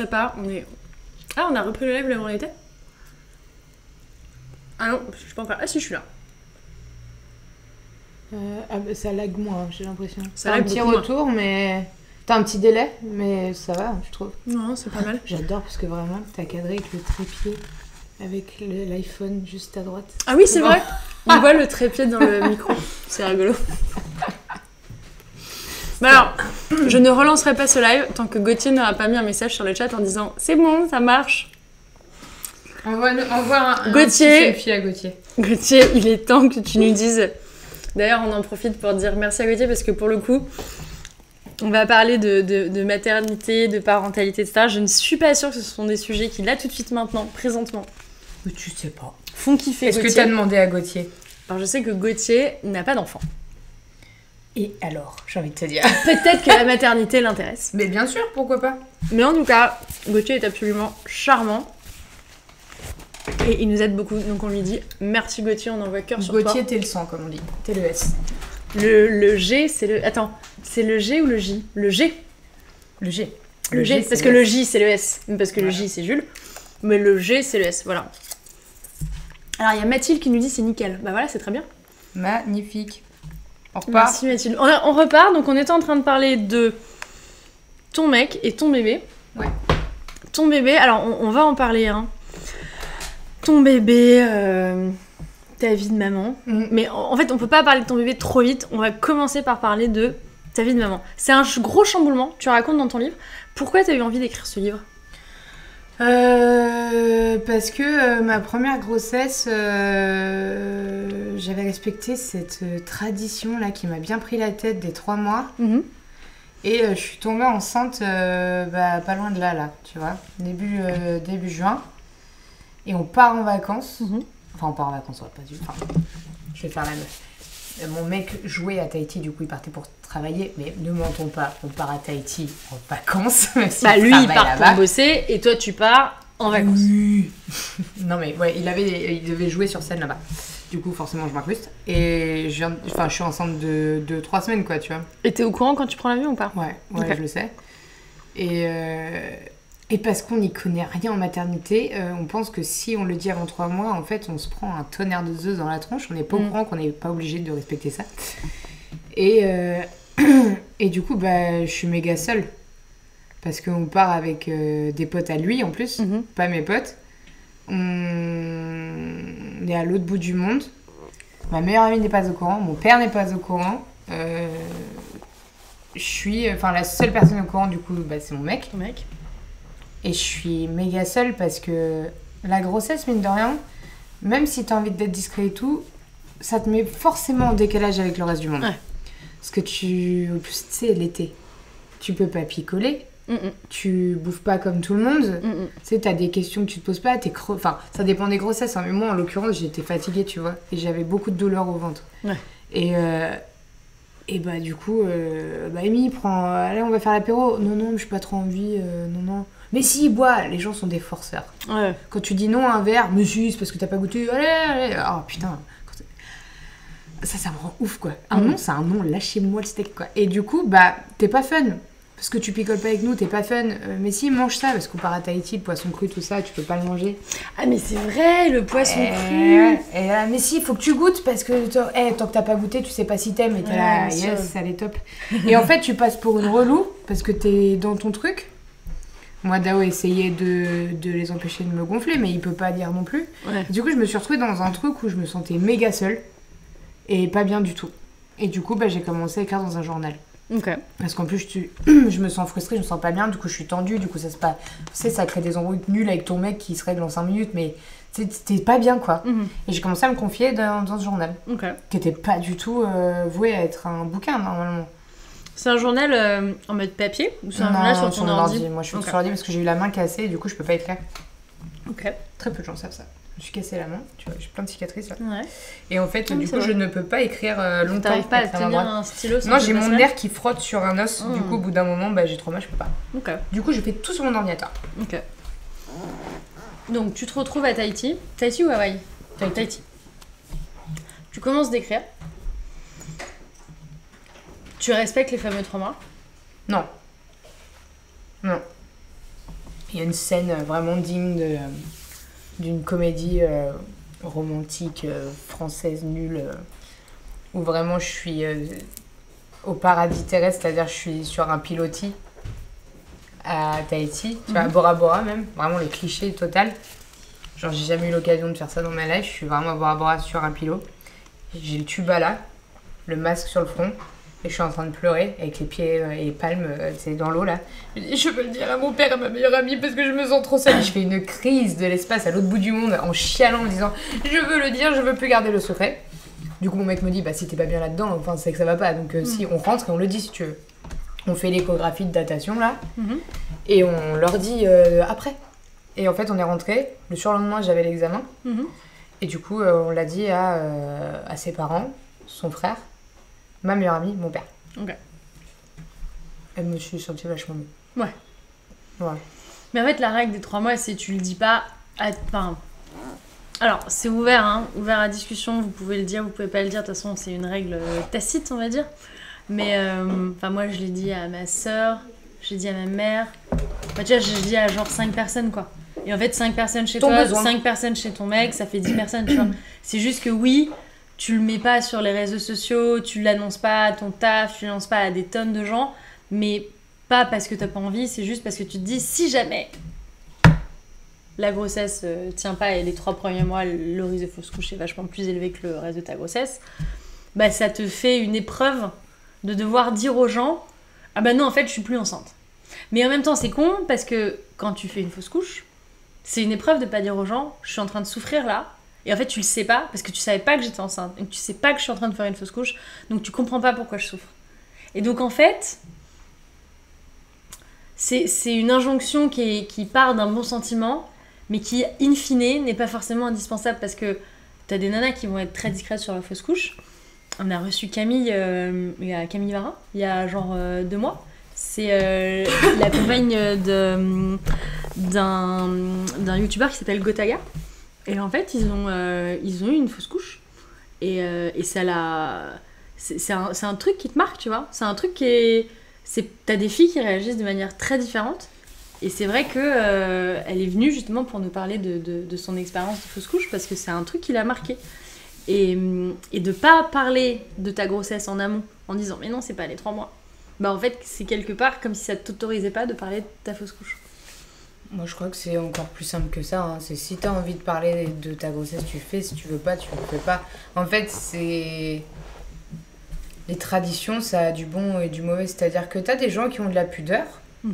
relancerai pas. Ah, on a repris le live là où on était. Ah non, je suis pas encore... Ah si, je suis là. Ça lag moins, j'ai l'impression. Ça T'as un lag petit beaucoup retour, mais... T'as un petit délai, mais ça va, je trouve. Non, c'est pas mal. J'adore parce que vraiment, t'as cadré avec le trépied, avec l'iPhone juste à droite. Ah oui, c'est vrai. On voit le trépied dans le micro. C'est rigolo. Bah alors, je ne relancerai pas ce live tant que Gauthier n'aura pas mis un message sur le chat en disant « C'est bon, ça marche ». Envoie un Gauthier. petit selfie à Gauthier. Gauthier, il est temps que tu nous dises... D'ailleurs, on en profite pour dire merci à Gauthier parce que pour le coup, on va parler de maternité, de parentalité, etc. Je ne suis pas sûre que ce sont des sujets qui, là, tout de suite, maintenant, présentement, Mais tu sais pas. font kiffer Est-ce que Gauthier. t'as demandé à Gauthier? Alors, je sais que Gauthier n'a pas d'enfant. Et alors, j'ai envie de te dire. Peut-être que la maternité l'intéresse. Mais bien sûr, pourquoi pas? Mais en tout cas, Gauthier est absolument charmant. Et il nous aide beaucoup. Donc on lui dit merci Gauthier, on envoie cœur sur toi. Gauthier, t'es le sang, comme on dit. T'es le S. Le G, c'est le... Attends, c'est le G ou le J? Le G. Le G. Le G, parce que le J, c'est le S. Parce que le J, c'est Jules. Mais le G, c'est le S, voilà. Alors, il y a Mathilde qui nous dit c'est nickel. Bah voilà, c'est très bien. Magnifique. On repart. Merci Mathilde. On repart, donc on était en train de parler de ton mec et ton bébé. Ouais. Ton bébé, alors on va en parler, hein. Ton bébé, ta vie de maman. Mais en fait, on peut pas parler de ton bébé trop vite. On va commencer par parler de ta vie de maman. C'est un gros chamboulement, tu racontes dans ton livre. Pourquoi t'as eu envie d'écrire ce livre? Parce que ma première grossesse, j'avais respecté cette tradition là qui m'a bien pris la tête des 3 mois. Et je suis tombée enceinte pas loin de là, tu vois, début juin. Et on part en vacances. Enfin, on part en vacances, on va pas du... Enfin, je vais faire la meuf. Mon mec jouait à Tahiti, du coup il partait pour travailler, mais ne mentons pas, on part à Tahiti en vacances. Même si Lui il part pour bosser et toi tu pars en vacances. Oui. Non mais ouais, il devait jouer sur scène là-bas. Du coup forcément je m'incruste. Et je suis enceinte de 3 semaines quoi, tu vois. Et t'es au courant quand tu prends l'avion ou pas? Ouais, Okay. Je le sais. Et parce qu'on n'y connaît rien en maternité, on pense que si on le dit avant 3 mois, en fait, on se prend un tonnerre de Zeus dans la tronche. On n'est pas au courant qu'on n'est pas obligé de respecter ça. Et du coup, je suis méga seule. Parce qu'on part avec des potes à lui, en plus, pas mes potes. On est à l'autre bout du monde. Ma meilleure amie n'est pas au courant. Mon père n'est pas au courant. La seule personne au courant, du coup, c'est mon mec. Ton mec. Et je suis méga seule parce que la grossesse, mine de rien, même si t'as envie d'être discret et tout, ça te met forcément en décalage avec le reste du monde. Ouais. Parce que en plus, tu sais, l'été, tu peux pas picoler, tu bouffes pas comme tout le monde, tu sais, t'as des questions que tu te poses pas, t'es creux. Enfin, ça dépend des grossesses, hein, mais moi, en l'occurrence, j'étais fatiguée, tu vois, et j'avais beaucoup de douleurs au ventre. Ouais. Et du coup, Amy, allez, on va faire l'apéro. Non, mais j'ai pas trop envie, non. Mais si, bois, les gens sont des forceurs. Ouais. Quand tu dis non à un verre, mais si, c'est parce que t'as pas goûté, allez. Oh putain. Ça me rend ouf quoi. Un non, c'est un non, lâchez-moi le steak quoi. Et du coup, t'es pas fun. Parce que tu picoles pas avec nous, t'es pas fun. Mais si, mange ça, parce qu'on part à Tahiti, le poisson cru, tout ça, tu peux pas le manger. Ah, mais c'est vrai, le poisson cru. Mais si, il faut que tu goûtes, parce que tant que t'as pas goûté, tu sais pas si t'aimes, et t'es là, yes, ça est top. Et en fait, tu passes pour une relou, parce que t'es dans ton truc. Moi, Dao essayait de les empêcher de me gonfler, mais il peut pas dire non plus. Ouais. Du coup, je me suis retrouvée dans un truc où je me sentais méga seule, et pas bien du tout. Et du coup, j'ai commencé à écrire dans un journal. Ok. Parce qu'en plus, je me sens frustrée, je me sens pas bien, du coup je suis tendue, du coup ça se passe. Tu sais, ça crée des embrouilles nulles avec ton mec qui se règle en 5 minutes, mais t'es pas bien quoi. Et j'ai commencé à me confier dans ce journal, qui était pas du tout voué à être un bouquin normalement. C'est un journal en mode papier ou c'est un journal sur ton ordi? Moi je fais sur l'ordi parce que j'ai eu la main cassée et du coup je peux pas écrire. Ok. Très peu de gens savent ça. Je me suis cassé la main, tu vois, j'ai plein de cicatrices là. Ouais. Et en fait, du coup, je ne peux pas écrire longtemps. T'arrives pas à tenir un stylo sans Non, j'ai mon nerf qui frotte sur un os. Du coup, au bout d'un moment, j'ai trop mal, je peux pas. Ok. Du coup, je fais tout sur mon ordinateur. Ok. Donc, tu te retrouves à Tahiti. Tahiti ou Hawaï? Tahiti. Tu commences d'écrire. Tu respectes les fameux 3 mois? Non. Il y a une scène vraiment digne d'une comédie romantique française nulle où vraiment je suis au paradis terrestre, c'est-à-dire je suis sur un pilotis à Tahiti, tu vois, à Bora Bora même, vraiment le cliché total. Genre j'ai jamais eu l'occasion de faire ça dans ma life, je suis vraiment à Bora Bora sur un pilot. J'ai le tuba là, le masque sur le front, et je suis en train de pleurer avec les pieds et les palmes dans l'eau là. Je veux le dire à mon père, à ma meilleure amie, parce que je me sens trop seule. Je fais une crise de l'espace à l'autre bout du monde en chialant en disant je veux le dire, je veux plus garder le secret. Du coup mon mec me dit bah si t'es pas bien là-dedans, enfin c'est que ça va pas. Donc si on rentre et on le dit si tu veux. On fait l'échographie de datation là, et on leur dit après. Et en fait on est rentré, le surlendemain j'avais l'examen, et du coup on l'a dit à ses parents, son frère, ma meilleure amie, mon père. Ok. Elle me suis sentie vachement mieux. Ouais. Ouais. Mais en fait, la règle des 3 mois, c'est tu le dis pas à... Enfin, alors, c'est ouvert, hein, ouvert à discussion, vous pouvez le dire, vous pouvez pas le dire, de toute façon, c'est une règle tacite, on va dire. Mais, moi, je l'ai dit à ma sœur, je l'ai dit à ma mère. Enfin, tu vois, je l'ai dit à genre 5 personnes, quoi. Et en fait, 5 personnes chez toi, 5 personnes chez ton mec, ça fait 10 personnes, tu vois. C'est juste que oui, tu le mets pas sur les réseaux sociaux, tu l'annonces pas à ton taf, tu l'annonces pas à des tonnes de gens, mais pas parce que t'as pas envie, c'est juste parce que tu te dis, si jamais la grossesse tient pas et les 3 premiers mois, le risque de fausse couche est vachement plus élevé que le reste de ta grossesse, bah ça te fait une épreuve de devoir dire aux gens, ah bah non, en fait, je suis plus enceinte. Mais en même temps, c'est con parce que quand tu fais une fausse couche, c'est une épreuve de pas dire aux gens, je suis en train de souffrir là. Et en fait, tu le sais pas, parce que tu savais pas que j'étais enceinte. Donc, tu sais pas que je suis en train de faire une fausse couche. Donc, tu comprends pas pourquoi je souffre. Et donc, en fait, c'est une injonction qui part d'un bon sentiment, mais qui, in fine, n'est pas forcément indispensable. Parce que t'as des nanas qui vont être très discrètes sur la fausse couche. On a reçu Camille, il y a Camille Varin, il y a genre 2 mois. C'est la compagne d'un youtubeur qui s'appelle Gotaga. Et en fait, ils ont eu une fausse couche. Et ça l'a... C'est un truc qui te marque, tu vois. C'est un truc qui est... T'as des filles qui réagissent de manière très différente. Et c'est vrai que elle est venue justement pour nous parler de son expérience de fausse couche parce que c'est un truc qui l'a marqué. Et de pas parler de ta grossesse en amont en disant « Mais non, c'est pas les 3 mois ». Bah en fait, c'est quelque part comme si ça t'autorisait pas de parler de ta fausse couche. Moi, je crois que c'est encore plus simple que ça. Hein. C'est si t'as envie de parler de ta grossesse, tu fais. Si tu veux pas, tu le fais pas. En fait, c'est... Les traditions, ça a du bon et du mauvais. C'est-à-dire que t'as des gens qui ont de la pudeur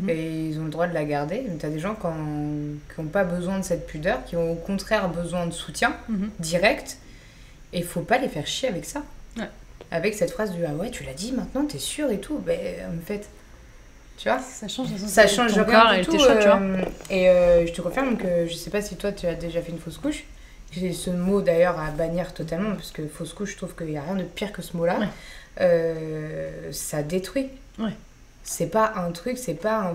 et ils ont le droit de la garder. Mais t'as des gens qui ont pas besoin de cette pudeur, qui ont au contraire besoin de soutien direct. Et faut pas les faire chier avec ça. Ouais. Avec cette phrase du « Ah ouais, tu l'as dit maintenant, t'es sûre et tout ». Ben, en fait... Tu vois, ça change ton corps et tes choix, tu vois. Et je te confirme que je sais pas si toi tu as déjà fait une fausse couche. J'ai ce mot d'ailleurs à bannir totalement parce que fausse couche, je trouve qu'il n'y a rien de pire que ce mot-là. Ouais. Ça détruit. Ouais. C'est pas un truc, c'est pas un...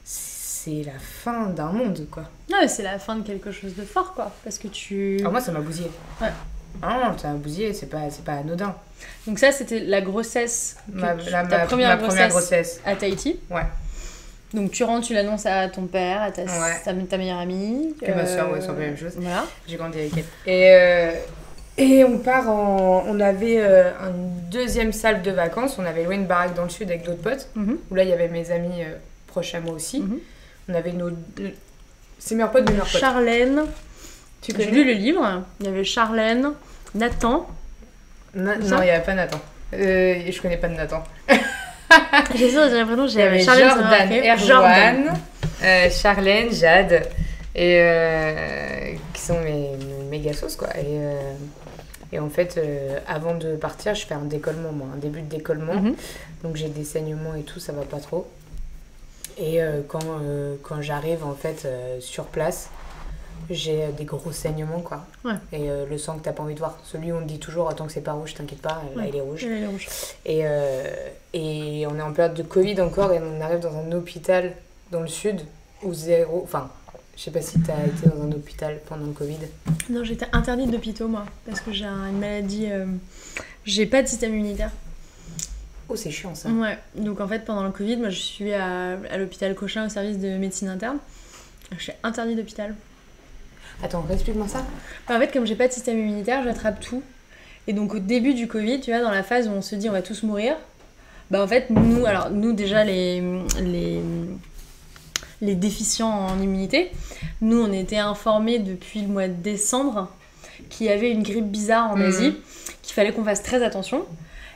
C'est la fin d'un monde, quoi. Ouais, c'est la fin de quelque chose de fort, quoi. Parce que tu... Alors moi, ça m'a bousillé. Ouais. Ah non, ça m'a bousillé, c'est pas anodin. Donc ça, c'était la grossesse, ma première grossesse à Tahiti. Ouais. Donc tu rentres, tu l'annonces à ton père, à ta meilleure amie. Que ma soeur, ouais, c'est un peu la même chose. Voilà. J'ai grandi avec elle. Et on part on avait une deuxième salle de vacances. On avait loué une baraque dans le sud avec d'autres potes. Où là, il y avait mes amis proches à moi aussi. On avait ses meilleurs potes, mes meilleurs potes. Charlène. J'ai lu le livre. Il y avait Charlène, Nathan. Non, il n'y avait pas Nathan. Je connais pas de Nathan. J'ai sûr, j'ai l'impression que j'avais Jordan, Erwan, Charlène, Jade, et qui sont mes méga sauces, quoi. Et en fait, avant de partir, je fais un décollement, moi, un début de décollement. Donc j'ai des saignements et tout, ça va pas trop. Et quand j'arrive en fait sur place, j'ai des gros saignements, quoi. Ouais. Et le sang que t'as pas envie de voir. Celui où on te dit toujours, tant que c'est pas rouge, t'inquiète pas, là il est rouge. Il est rouge. Et on est en période de Covid encore, et on arrive dans un hôpital dans le sud où zéro... Enfin, je sais pas si t'as été dans un hôpital pendant le Covid. Non, j'étais interdite d'hôpitaux, moi, parce que j'ai une maladie... j'ai pas de système immunitaire. Oh, c'est chiant ça. Ouais, donc en fait pendant le Covid, moi je suis à l'hôpital Cochin au service de médecine interne. Je suis interdite d'hôpital. Attends, explique-moi ça. En fait, comme j'ai pas de système immunitaire, j'attrape tout. Et donc au début du Covid, tu vois, dans la phase où on se dit on va tous mourir, bah en fait nous déjà les déficients en immunité, nous on était informés depuis le mois de décembre qu'il y avait une grippe bizarre en Asie, qu'il fallait qu'on fasse très attention.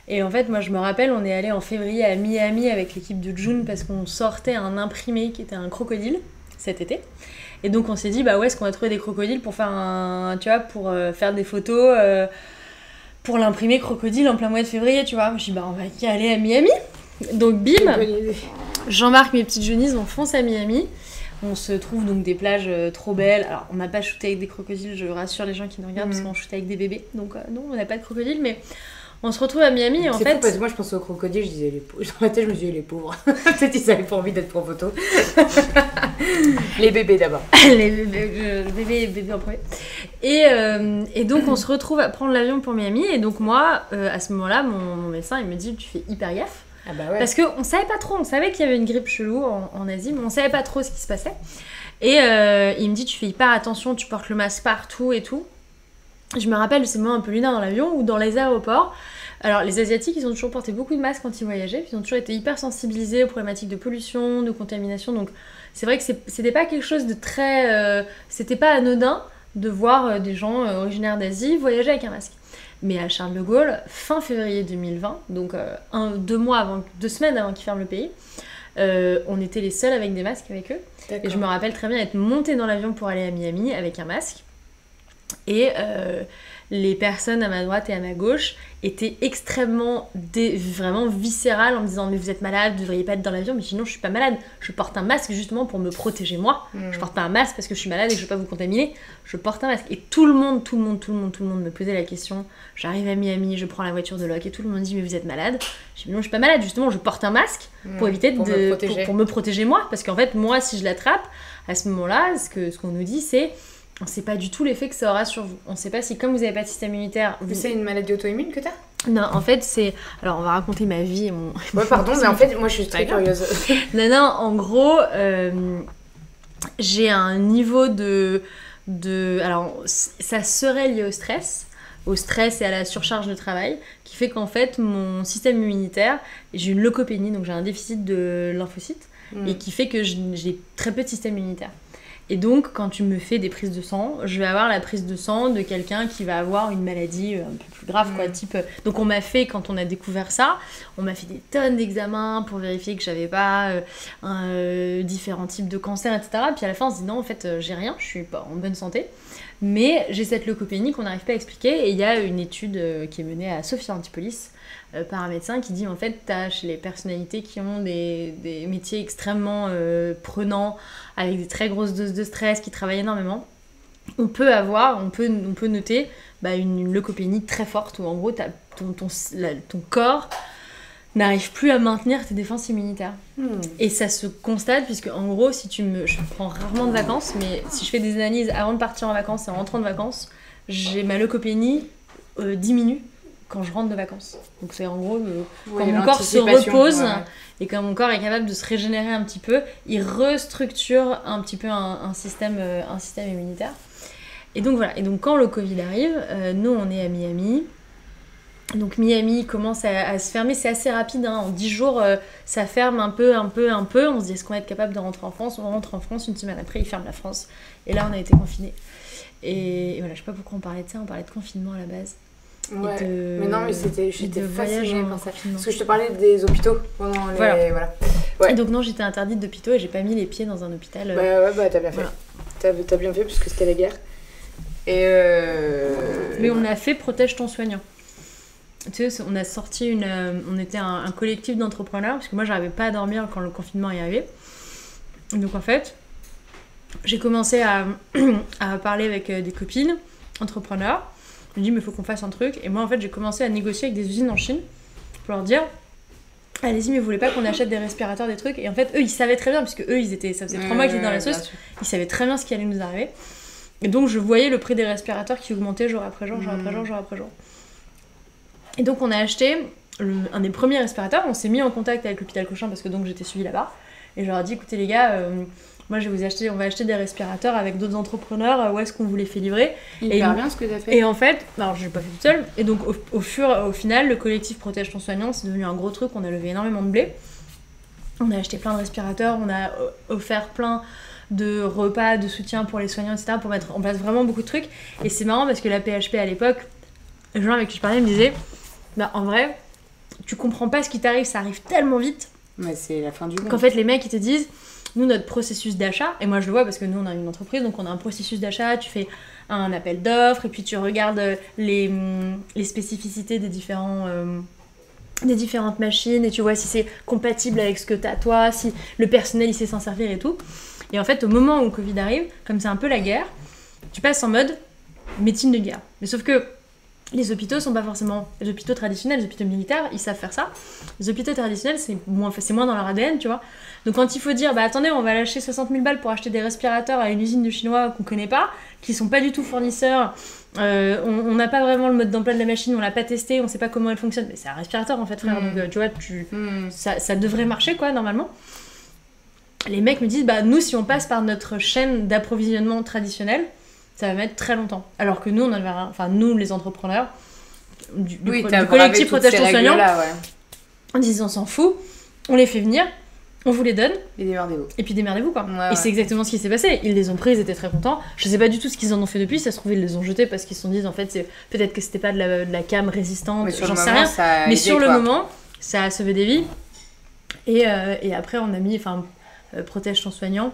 Et en fait, moi je me rappelle, on est allé en février à Miami avec l'équipe de June parce qu'on sortait un imprimé qui était un crocodile cet été. Et donc on s'est dit, bah ouais, est-ce qu'on va trouver des crocodiles pour faire pour faire des photos pour l'imprimer crocodile en plein mois de février, tu vois. Je me suis dit, bah on va y aller à Miami. Donc bim, Jean-Marc, mes petites jaunies, on fonce à Miami. On se trouve donc des plages trop belles. Alors on n'a pas shooté avec des crocodiles, je rassure les gens qui nous regardent, parce qu'on shootait avec des bébés. Donc non, on n'a pas de crocodiles, mais on se retrouve à Miami et en fait... C'est fou parce que moi je pensais aux crocodiles, je disais les pauvres. Dans ma tête je me disais les pauvres. Peut-être ils avaient pas envie d'être en photo. Les bébés d'abord. Les bébés en premier. Et donc on se retrouve à prendre l'avion pour Miami. Et donc moi, à ce moment-là, mon médecin il me dit tu fais hyper gaffe. Ah bah ouais. Parce qu'on savait pas trop, on savait qu'il y avait une grippe chelou en Asie, mais on savait pas trop ce qui se passait. Et il me dit tu fais hyper attention, tu portes le masque partout et tout. Je me rappelle de ces moments un peu lunaires dans l'avion ou dans les aéroports. Alors les Asiatiques, ils ont toujours porté beaucoup de masques quand ils voyageaient, puis ils ont toujours été hyper sensibilisés aux problématiques de pollution, de contamination, donc c'est vrai que c'était pas quelque chose de très... c'était pas anodin de voir des gens originaires d'Asie voyager avec un masque. Mais à Charles de Gaulle, fin février 2020, donc 2 semaines avant qu'ils ferment le pays, on était les seuls avec des masques avec eux. D'accord. Et je me rappelle très bien être montée dans l'avion pour aller à Miami avec un masque. Et les personnes à ma droite et à ma gauche étaient extrêmement vraiment viscérales en me disant mais vous êtes malade, vous devriez pas être dans l'avion. Mais je dis non, je suis pas malade, je porte un masque justement pour me protéger moi. Je porte pas un masque parce que je suis malade et que je veux pas vous contaminer, je porte un masque. Et tout le monde me posait la question. J'arrive à Miami, je prends la voiture de Locke et tout le monde dit mais vous êtes malade. Je dis mais non, je suis pas malade, justement je porte un masque pour éviter pour me protéger moi, parce qu'en fait moi si je l'attrape à ce moment-là, ce qu'on nous dit c'est on sait pas du tout l'effet que ça aura sur vous. On sait pas si, comme vous avez pas de système immunitaire... C'est une maladie auto-immune que t'as ? Non, en fait, c'est... Alors, on va raconter ma vie et mon... Ouais, pardon, mais en fait, moi, je suis très curieuse. Non, en gros, j'ai un niveau de... Alors, ça serait lié au stress et à la surcharge de travail, qui fait qu'en fait, mon système immunitaire... J'ai une leucopénie, donc j'ai un déficit de lymphocytes, et qui fait que j'ai très peu de système immunitaire. Et donc, quand tu me fais des prises de sang, je vais avoir la prise de sang de quelqu'un qui va avoir une maladie un peu plus grave, quoi, type... Donc, on m'a fait, quand on a découvert ça, on m'a fait des tonnes d'examens pour vérifier que j'avais pas différents types de cancers, etc. Puis à la fin, on se dit non, en fait, j'ai rien, je suis pas en bonne santé. Mais j'ai cette leucopénie qu'on n'arrive pas à expliquer. Et il y a une étude qui est menée à Sophia Antipolis par un médecin qui dit en fait t'as chez les personnalités qui ont des métiers extrêmement prenants avec des très grosses doses de stress, qui travaillent énormément, on peut noter une leucopénie très forte où en gros ton corps n'arrive plus à maintenir tes défenses immunitaires. Et ça se constate puisque en gros je prends rarement de vacances, mais si je fais des analyses avant de partir en vacances et en rentrant de vacances, ma leucopénie diminue quand je rentre de vacances. Donc c'est en gros quand mon corps se repose et quand mon corps est capable de se régénérer un petit peu, il restructure un petit peu un système immunitaire. Et donc voilà, et donc quand le Covid arrive, nous on est à Miami. Donc Miami commence à se fermer, c'est assez rapide, hein. En 10 jours, ça ferme un peu. On se dit est-ce qu'on va être capable de rentrer en France ? On rentre en France, une semaine après, ils ferment la France. Et là, on a été confinés. Et voilà, je sais pas pourquoi on parlait de ça, on parlait de confinement à la base. Ouais, mais non, mais j'étais fascinée par ça. Confinement. Parce que je te parlais des hôpitaux pendant les... Voilà. Ouais. Et donc non, j'étais interdite d'hôpitaux et j'ai pas mis les pieds dans un hôpital. Bah t'as bien fait. Voilà. T'as bien fait parce que c'était la guerre. Et Mais on a fait Protège ton soignant. Tu sais, on a sorti on était un collectif d'entrepreneurs, parce que moi j'arrivais pas à dormir quand le confinement est arrivé. Donc en fait, j'ai commencé à parler avec des copines entrepreneurs. Je me dis mais il faut qu'on fasse un truc. Et moi en fait j'ai commencé à négocier avec des usines en Chine pour leur dire allez-y, mais vous voulez pas qu'on achète des respirateurs, des trucs. Et en fait eux ils savaient très bien, puisque eux ça faisait 3 mois qu'ils étaient dans la sauce, ils savaient très bien ce qui allait nous arriver. Et donc je voyais le prix des respirateurs qui augmentait jour après jour. Et donc on a acheté un des premiers respirateurs, on s'est mis en contact avec l'hôpital Cochin parce que donc j'étais suivie là-bas. Et je leur ai dit, écoutez les gars, moi on va acheter des respirateurs avec d'autres entrepreneurs, où est-ce qu'on vous les fait livrer? Hyper bien ce que t'as fait. Et en fait, alors je l'ai pas fait toute seule, et donc au final, le collectif Protège ton soignant, c'est devenu un gros truc, on a levé énormément de blé. On a acheté plein de respirateurs, on a offert plein de repas, de soutien pour les soignants, etc. pour mettre en place vraiment beaucoup de trucs. Et c'est marrant parce que la PHP à l'époque, les gens avec qui je parlais me disaient, bah en vrai, tu comprends pas ce qui t'arrive, ça arrive tellement vite. Mais c'est la fin du monde. Qu'en fait, les mecs, ils te disent, nous, notre processus d'achat, et moi je le vois parce que nous, on a une entreprise, donc on a un processus d'achat, tu fais un appel d'offres, et puis tu regardes les spécificités des différentes machines, et tu vois si c'est compatible avec ce que t'as toi, si le personnel, il sait s'en servir et tout. Et en fait, au moment où le Covid arrive, comme c'est un peu la guerre, tu passes en mode médecine de guerre. Mais sauf que les hôpitaux sont pas forcément... Les hôpitaux traditionnels, les hôpitaux militaires, ils savent faire ça. Les hôpitaux traditionnels, c'est moins dans leur ADN, tu vois. Donc quand il faut dire, bah attendez, on va lâcher 60 000 balles pour acheter des respirateurs à une usine de Chinois qu'on connaît pas, qui sont pas du tout fournisseurs, on n'a pas vraiment le mode d'emploi de la machine, on l'a pas testé, on sait pas comment elle fonctionne. Mais c'est un respirateur en fait, frère. Donc tu vois, ça devrait marcher, quoi, normalement. Les mecs me disent, bah nous, si on passe par notre chaîne d'approvisionnement traditionnelle, ça va mettre très longtemps. Alors que nous, nous, les entrepreneurs du collectif Protège ton soignant, on dit on s'en fout, on les fait venir, on vous les donne. Et démerdez-vous. Et puis démerdez-vous, quoi. Ouais, et c'est exactement ce qui s'est passé. Ils les ont pris, ils étaient très contents. Je sais pas du tout ce qu'ils en ont fait depuis. Ça se trouve, ils les ont jetés parce qu'ils se sont dit, en fait, peut-être que c'était pas de la cam résistante, j'en sais rien. Mais sur le moment, ça a sauvé des vies. Et après, on a mis, Protège ton soignant.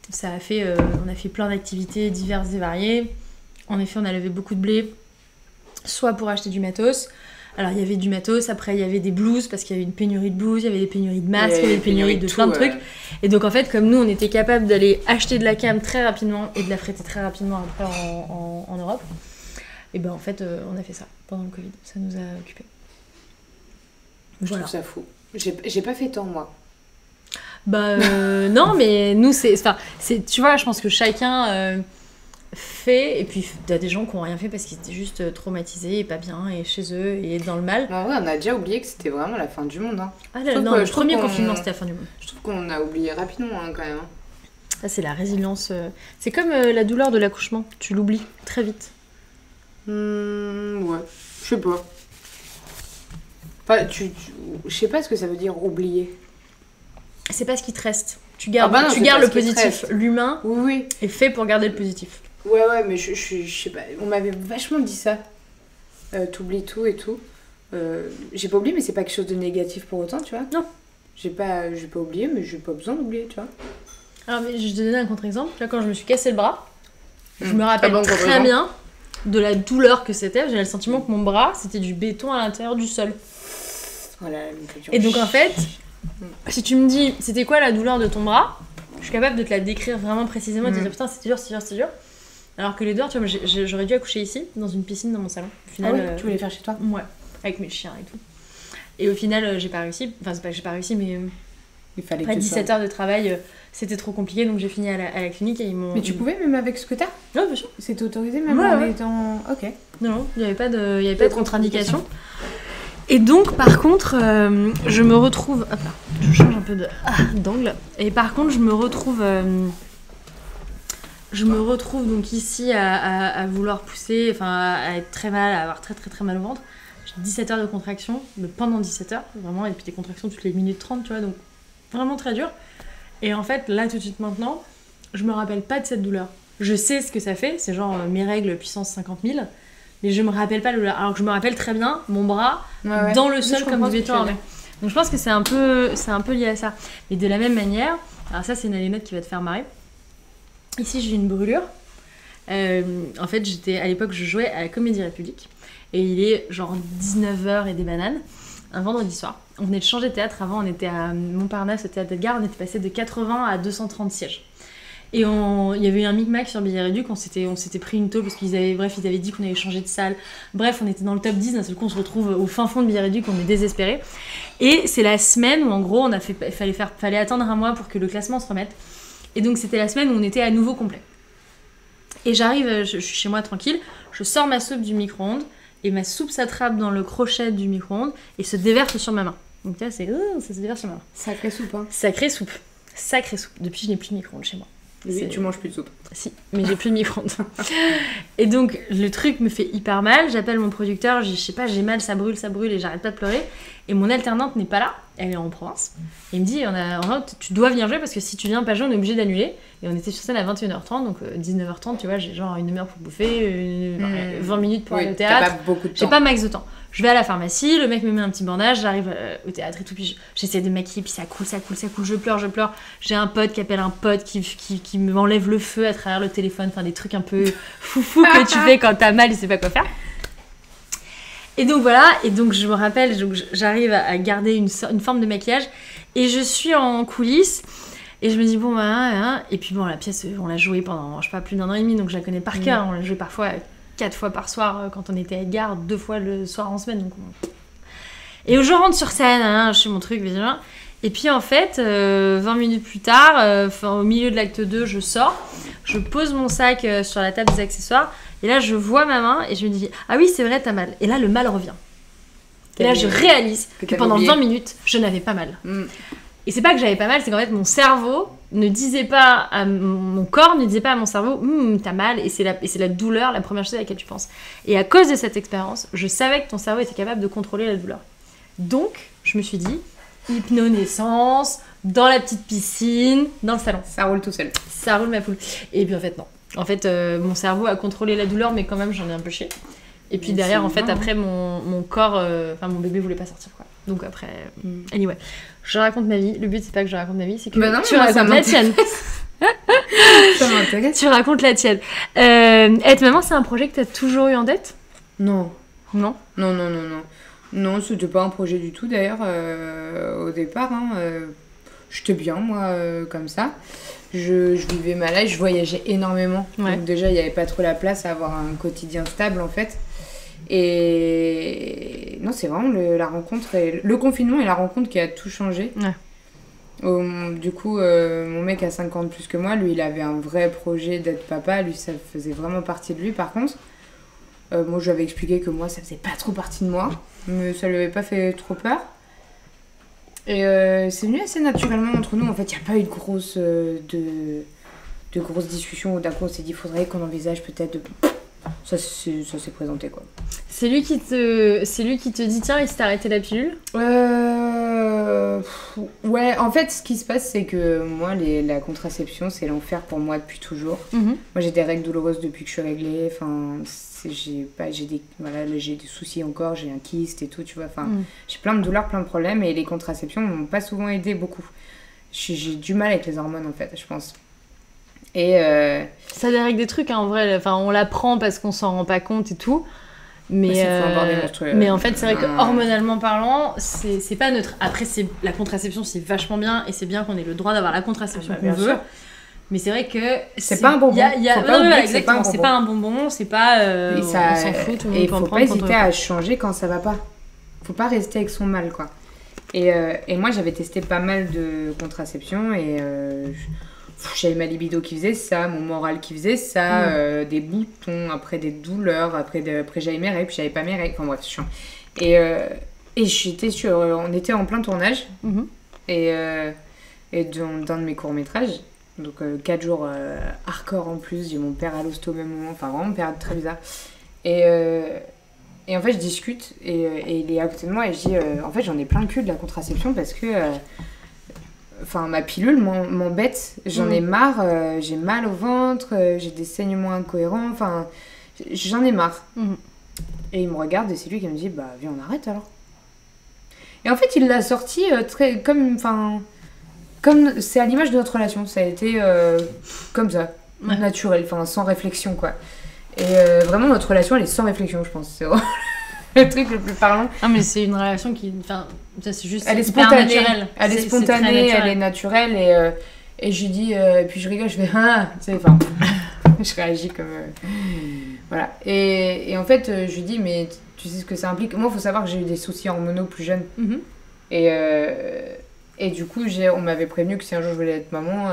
Ça a fait, on a fait plein d'activités diverses et variées. En effet, on a levé beaucoup de blé, soit pour acheter du matos. Alors, il y avait du matos, après, il y avait des blouses, parce qu'il y avait une pénurie de blouses, il y avait des pénuries de masques, il y avait des pénuries de plein de trucs. Et donc, en fait, comme nous, on était capable d'aller acheter de la cam très rapidement et de la fréter très rapidement après en Europe, et ben en fait, on a fait ça pendant le Covid. Ça nous a occupés. Je trouve ça fou. J'ai pas fait tant, moi. Bah non, mais nous c'est tu vois, je pense que chacun fait, et puis t'as des gens qui ont rien fait parce qu'ils étaient juste traumatisés et pas bien et chez eux et dans le mal. Ouais, on a déjà oublié que c'était vraiment la fin du monde, hein. Ah là, non, le premier confinement c'était la fin du monde. Je trouve qu'on a oublié rapidement, hein, quand même. Ça c'est la résilience, c'est comme la douleur de l'accouchement, tu l'oublies très vite. Ouais, je sais pas. Enfin, je sais pas ce que ça veut dire oublier. C'est pas ce qui te reste. Tu gardes le positif. L'humain est fait pour garder le positif. Ouais, mais je sais pas. On m'avait vachement dit ça. T'oublies tout et tout. J'ai pas oublié, mais c'est pas quelque chose de négatif pour autant, tu vois. Non. J'ai pas oublié, mais j'ai pas besoin d'oublier, tu vois. Alors, mais je te donne un contre-exemple. Là, quand je me suis cassé le bras, je me rappelle très bien de la douleur que c'était. J'avais le sentiment que mon bras, c'était du béton à l'intérieur du sol. Voilà, et donc, en fait... Si tu me dis, c'était quoi la douleur de ton bras, je suis capable de te la décrire vraiment précisément et de te dire putain, c'était dur. Alors que les douleurs, tu vois, j'aurais dû accoucher ici, dans une piscine dans mon salon. Au final, tu voulais faire chez toi? Ouais, avec mes chiens et tout. Et au final, j'ai pas réussi. Enfin, c'est pas que j'ai pas réussi, mais il fallait après 17 heures de travail, c'était trop compliqué, donc j'ai fini à la clinique et ils m'ont. Mais tu pouvais même avec ce que t'as? Non, bien sûr. C'était autorisé même en étant. Ok. Non, il n'y avait pas de contre-indication. Et donc, par contre, je me retrouve... Hop là, je change un peu d'angle. Et par contre, je me retrouve donc ici à vouloir pousser, à être très mal, à avoir très très très mal au ventre. J'ai 17 heures de contraction, mais pendant 17 heures, vraiment, et puis des contractions toutes les minutes 30, tu vois, donc vraiment très dur. Et en fait, là, tout de suite maintenant, je me rappelle pas de cette douleur. Je sais ce que ça fait, c'est genre mes règles puissance 50 000. Mais je me rappelle pas le douleur. Alors que je me rappelle très bien mon bras dans le sol comme du béton armé. Donc je pense que c'est un peu lié à ça. Mais de la même manière, alors ça c'est une anecdote qui va te faire marrer. Ici j'ai une brûlure. En fait à l'époque je jouais à la Comédie République. Et il est genre 19h et des bananes, un vendredi soir. On venait de changer de théâtre. Avant on était à Montparnasse, au théâtre d'Edgar. On était passé de 80 à 230 sièges. Et il y avait eu un micmac sur Billet Réduc, on s'était pris une tôle parce qu'ils avaient dit qu'on allait changer de salle. Bref, on était dans le top 10, d'un seul coup on se retrouve au fin fond de Billet Réduc, on est désespérés. Et c'est la semaine où en gros fallait attendre un mois pour que le classement se remette. Et donc c'était la semaine où on était à nouveau complet. Et j'arrive, je suis chez moi tranquille, je sors ma soupe du micro-ondes et ma soupe s'attrape dans le crochet du micro-ondes et se déverse sur ma main. Donc là, ça se déverse sur ma main. Sacrée soupe, hein. Sacrée soupe. Depuis, je n'ai plus de micro-ondes chez moi. Oui, tu manges plus de soupe. Si, mais j'ai plus de micro-ondes. Et donc, le truc me fait hyper mal. J'appelle mon producteur, je sais pas, j'ai mal, ça brûle, et j'arrête pas de pleurer. Et mon alternante n'est pas là, elle est en province. Et il me dit, tu dois venir jouer parce que si tu viens pas jouer, on est obligé d'annuler. Et on était sur scène à 21h30, donc 19h30, tu vois, j'ai genre 1 heure pour bouffer, 20 minutes pour aller au théâtre. T'as pas beaucoup de temps. J'ai pas max de temps. Je vais à la pharmacie, le mec me met un petit bandage, j'arrive au théâtre et tout, puis j'essaie de me maquiller, puis ça coule, je pleure. J'ai un pote qui appelle un pote qui m'enlève le feu à travers le téléphone, enfin des trucs un peu foufou que tu fais quand t'as mal et tu sais pas quoi faire. Et donc voilà, et donc je me rappelle, j'arrive à garder une forme de maquillage, et je suis en coulisses, et je me dis et puis bon, la pièce, on l'a jouée pendant, je sais pas, plus d'1 an et demi, donc je la connais par cœur, on l'a jouée parfois 4 fois par soir quand on était à Edgar, 2 fois le soir en semaine. Donc et je rentre sur scène, je fais mon truc, et puis en fait, 20 minutes plus tard, au milieu de l'acte 2, je sors, je pose mon sac sur la table des accessoires, et là je vois ma main, et je me dis, ah oui c'est vrai, t'as mal. Et là le mal revient. Et là je réalise que pendant 20 minutes, je n'avais pas mal. Et c'est pas que j'avais pas mal, c'est qu'en fait mon cerveau ne disait pas à mon corps, ne disait pas à mon cerveau t'as mal, et c'est la douleur la première chose à laquelle tu penses. Et à cause de cette expérience, je savais que ton cerveau était capable de contrôler la douleur. Donc je me suis dit, hypnonaissance, dans la petite piscine, dans le salon. Ça roule tout seul. Ça roule ma poule. Et puis en fait non. En fait mon cerveau a contrôlé la douleur, mais quand même j'en ai un peu chié. Et puis derrière en fait après mon corps, mon bébé voulait pas sortir quoi. Donc après, anyway, je raconte ma vie. Le but c'est pas que je raconte ma vie, c'est que tu racontes la tienne. Ça m'intéresse. Tu racontes la tienne. Être maman, c'est un projet que t'as toujours eu en tête ? Non. Non ? Non, c'était pas un projet du tout d'ailleurs au départ. J'étais bien moi comme ça. Je vivais ma life, je voyageais énormément. Ouais. Donc déjà, il n'y avait pas trop la place à avoir un quotidien stable en fait. Et non, c'est vraiment la rencontre, le confinement et la rencontre qui a tout changé. Ouais. Du coup, mon mec a 5 ans de plus que moi, lui il avait un vrai projet d'être papa, lui ça faisait vraiment partie de lui par contre. Moi je lui avais expliqué que moi ça faisait pas trop partie de moi, mais ça lui avait pas fait trop peur. Et c'est venu assez naturellement entre nous, en fait il n'y a pas eu de grosses discussions où d'un coup on s'est dit faudrait qu'on envisage peut-être de... Ça s'est présenté quoi. C'est lui qui te dit tiens, il s'est arrêté la pilule ? Ouais, en fait ce qui se passe c'est que moi la contraception c'est l'enfer pour moi depuis toujours. Moi j'ai des règles douloureuses depuis que je suis réglée, enfin j'ai des soucis encore, j'ai un kyste et tout, tu vois, enfin j'ai plein de douleurs, plein de problèmes et les contraceptions m'ont pas souvent aidé beaucoup. J'ai du mal avec les hormones en fait, je pense. Et ça dérègle des trucs hein, en vrai, enfin on l'apprend parce qu'on s'en rend pas compte et tout, mais en fait c'est vrai que hormonalement parlant c'est pas neutre. Après la contraception c'est vachement bien et c'est bien qu'on ait le droit d'avoir la contraception qu'on veut, mais c'est vrai que c'est pas un bonbon, exactement, c'est pas un bonbon, c'est pas on s'en fout, tout le monde peut en prendre. Et faut pas hésiter à changer quand ça va pas, faut pas rester avec son mal quoi. Et moi j'avais testé pas mal de contraception et j'avais ma libido qui faisait ça, mon moral qui faisait ça, des boutons, après des douleurs, après j'avais mes règles, puis j'avais pas mes règles, enfin bref, c'est chiant. Et j'étais on était en plein tournage, et d'un de mes courts-métrages, donc 4 jours hardcore en plus, j'ai mon père à l'hosto au même moment, enfin vraiment une période très bizarre. Et en fait je discute, et il est à côté de moi, et je dis, en fait j'en ai plein le cul de la contraception parce que... Enfin, ma pilule m'embête, j'en ai marre, j'ai mal au ventre, j'ai des saignements incohérents, enfin, j'en ai marre. Et il me regarde et c'est lui qui me dit, bah viens on arrête alors. Et en fait il l'a sorti comme c'est à l'image de notre relation, ça a été comme ça, naturel, enfin sans réflexion quoi. Et vraiment notre relation elle est sans réflexion je pense, c'est vraiment le truc le plus parlant. Ah mais c'est une relation qui, enfin ça c'est juste elle est spontanée, elle est spontanée, elle est naturelle et je lui dis et puis je rigole, je fais tu sais, enfin je réagis comme voilà et en fait je lui dis mais tu sais ce que ça implique. Moi faut savoir que j'ai eu des soucis hormonaux plus jeune et du coup on m'avait prévenu que si un jour je voulais être maman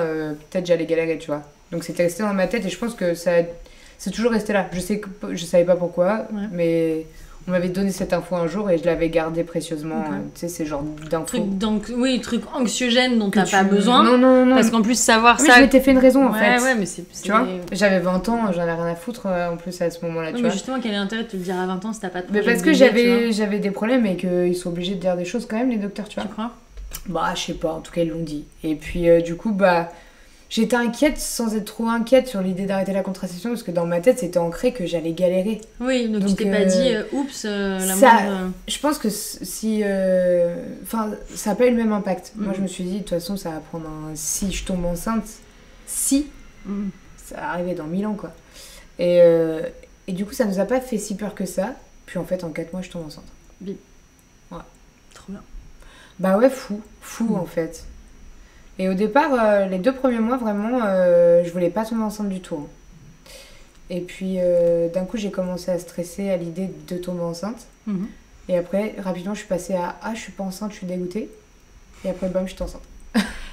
peut-être j'allais galérer tu vois, donc c'était resté dans ma tête et je pense que c'est toujours resté là. Je savais pas pourquoi mais On m'avait donné cette info un jour et je l'avais gardée précieusement. Tu sais, c'est genre d'infos. Truc anxiogène dont t'as pas besoin. Non. Parce qu'en plus, savoir ça... Mais je m'étais fait une raison, en fait. Ouais, mais c'est... Tu vois, j'avais 20 ans, j'en avais rien à foutre, en plus, à ce moment-là, tu vois. Mais justement, quel est l'intérêt de te le dire à 20 ans si t'as pas de projet? Mais parce que j'avais des problèmes et qu'ils sont obligés de dire des choses quand même, les docteurs, tu vois. Tu crois? Bah, je sais pas, en tout cas, ils l'ont dit. Et puis, du coup, bah... J'étais inquiète sans être trop inquiète sur l'idée d'arrêter la contraception parce que dans ma tête c'était ancré que j'allais galérer. Oui, donc tu t'es pas dit oups, la ça, moindre... Je pense que si. Enfin, ça n'a pas eu le même impact. Moi je me suis dit, de toute façon, ça va prendre si je tombe enceinte, ça va arriver dans 1000 ans quoi. Et du coup, ça nous a pas fait si peur que ça. Puis en fait, en 4 mois, je tombe enceinte. Bim. Ouais. Trop bien. Bah ouais, fou en fait. Et au départ, les 2 premiers mois, vraiment, je voulais pas tomber enceinte du tout. Hein. Et puis, d'un coup, j'ai commencé à stresser à l'idée de tomber enceinte. Et après, rapidement, je suis passée à « Ah, je suis pas enceinte, je suis dégoûtée. » Et après, bam, je suis enceinte.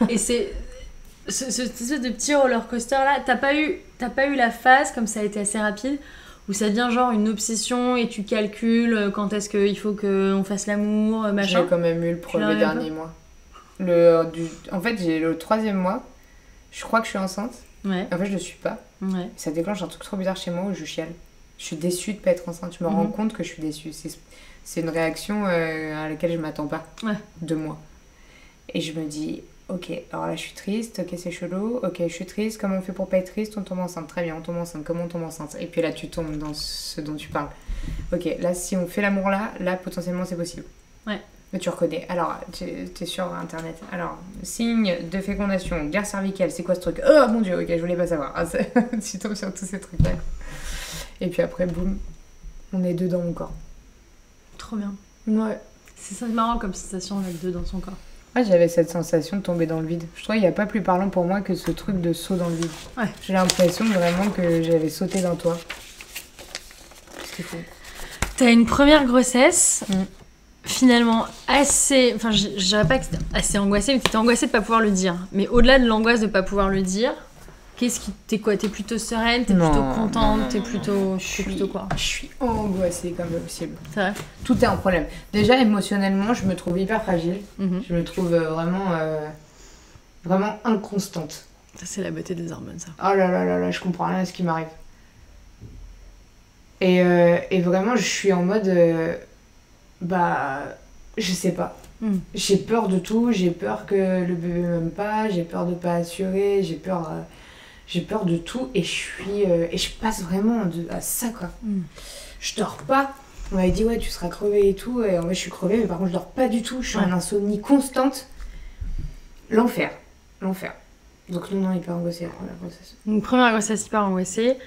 Et c'est... Ce de petit roller coaster là, t'as pas eu la phase, comme ça a été assez rapide, où ça devient genre une obsession et tu calcules quand est-ce qu'il faut qu'on fasse l'amour, machin. J'ai quand même eu le dernier mois. En fait, j'ai le 3e mois, je crois que je suis enceinte. Ouais. En fait, je le suis pas. Ouais. Ça déclenche un truc trop bizarre chez moi où je chiale. Je suis déçue de pas être enceinte. Je me rends compte que je suis déçue. C'est une réaction à laquelle je m'attends pas. Ouais. De moi. Et je me dis, ok, alors là je suis triste, ok c'est chelou, ok je suis triste, comment on fait pour pas être triste? On tombe enceinte, très bien, on tombe enceinte, comment on tombe enceinte? Et puis là tu tombes dans ce dont tu parles. Ok, là si on fait l'amour là potentiellement c'est possible. Ouais. Mais tu reconnais. Alors, t'es sur internet. Alors, signe de fécondation, guerre cervicale, c'est quoi ce truc? Oh mon dieu, ok, je voulais pas savoir. Ah, tu tombes sur tous ces trucs-là. Et puis après, boum, on est 2 dans mon corps. Trop bien. Ouais. C'est marrant comme sensation d'être 2 dans son corps. Ouais, j'avais cette sensation de tomber dans le vide. Je trouve qu'il n'y a pas plus parlant pour moi que ce truc de saut dans le vide. Ouais. J'ai l'impression vraiment que j'avais sauté dans toi. C'est fou. T'as une première grossesse. Finalement assez, enfin je dirais pas que c'était assez angoissée, mais t'étais angoissée de pas pouvoir le dire. Mais au-delà de l'angoisse de pas pouvoir le dire, t'es quoi? T'es plutôt sereine, t'es plutôt contente, t'es plutôt quoi? Je suis angoissée comme possible. C'est vrai? Tout est un problème. Déjà émotionnellement, je me trouve hyper fragile. Je me trouve vraiment inconstante. Ça c'est la beauté des hormones, ça. Oh là, je comprends rien à ce qui m'arrive. Et vraiment, je suis en mode... je sais pas. J'ai peur de tout, j'ai peur que le bébé m'aime pas, j'ai peur de pas assurer, j'ai peur de tout et je passe vraiment à ça quoi. Je dors pas. On m'avait dit ouais tu seras crevée et tout et en fait je suis crevée mais par contre je dors pas du tout, je suis en insomnie constante. L'enfer. Donc non, hyper angoissée la première grossesse. Une première grossesse hyper angoissée.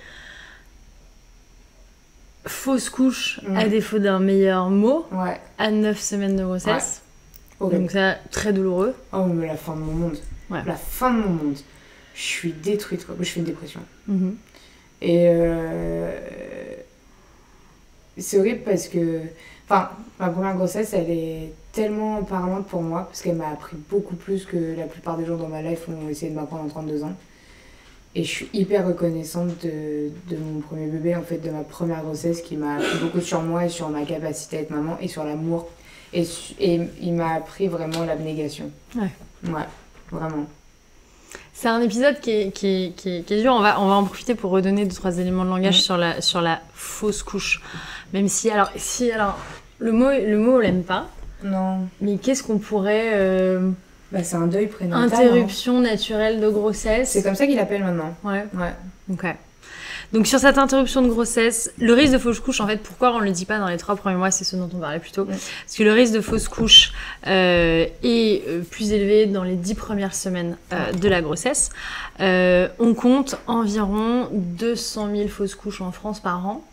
Fausse couche, à défaut d'un meilleur mot, à 9 semaines de grossesse. Ouais. Donc ça, très douloureux. Oh mais la fin de mon monde. Ouais. La fin de mon monde. Je suis détruite quoi. Moi je fais une dépression. Et c'est horrible parce que... Enfin, ma première grossesse, elle est tellement parlante pour moi parce qu'elle m'a appris beaucoup plus que la plupart des gens dans ma life ont essayé de m'apprendre en 32 ans. Et je suis hyper reconnaissante de mon premier bébé, en fait, de ma première grossesse, qui m'a appris beaucoup sur moi et sur ma capacité à être maman et sur l'amour. Et il m'a appris vraiment l'abnégation. Ouais, vraiment. C'est un épisode qui est dur. On va en profiter pour redonner 2-3 éléments de langage sur la fausse couche. Même si, alors le mot on l'aime pas. Non. Mais qu'est-ce qu'on pourrait... c'est un deuil prénatal. Interruption naturelle de grossesse. C'est comme ça qu'il l'appelle maintenant. Ouais. Ok. Donc sur cette interruption de grossesse, le risque de fausse couche, en fait, pourquoi on ne le dit pas dans les 3 premiers mois, c'est ce dont on parlait plus tôt. Parce que le risque de fausse couche est plus élevé dans les 10 premières semaines de la grossesse. On compte environ 200 000 fausses couches en France par an.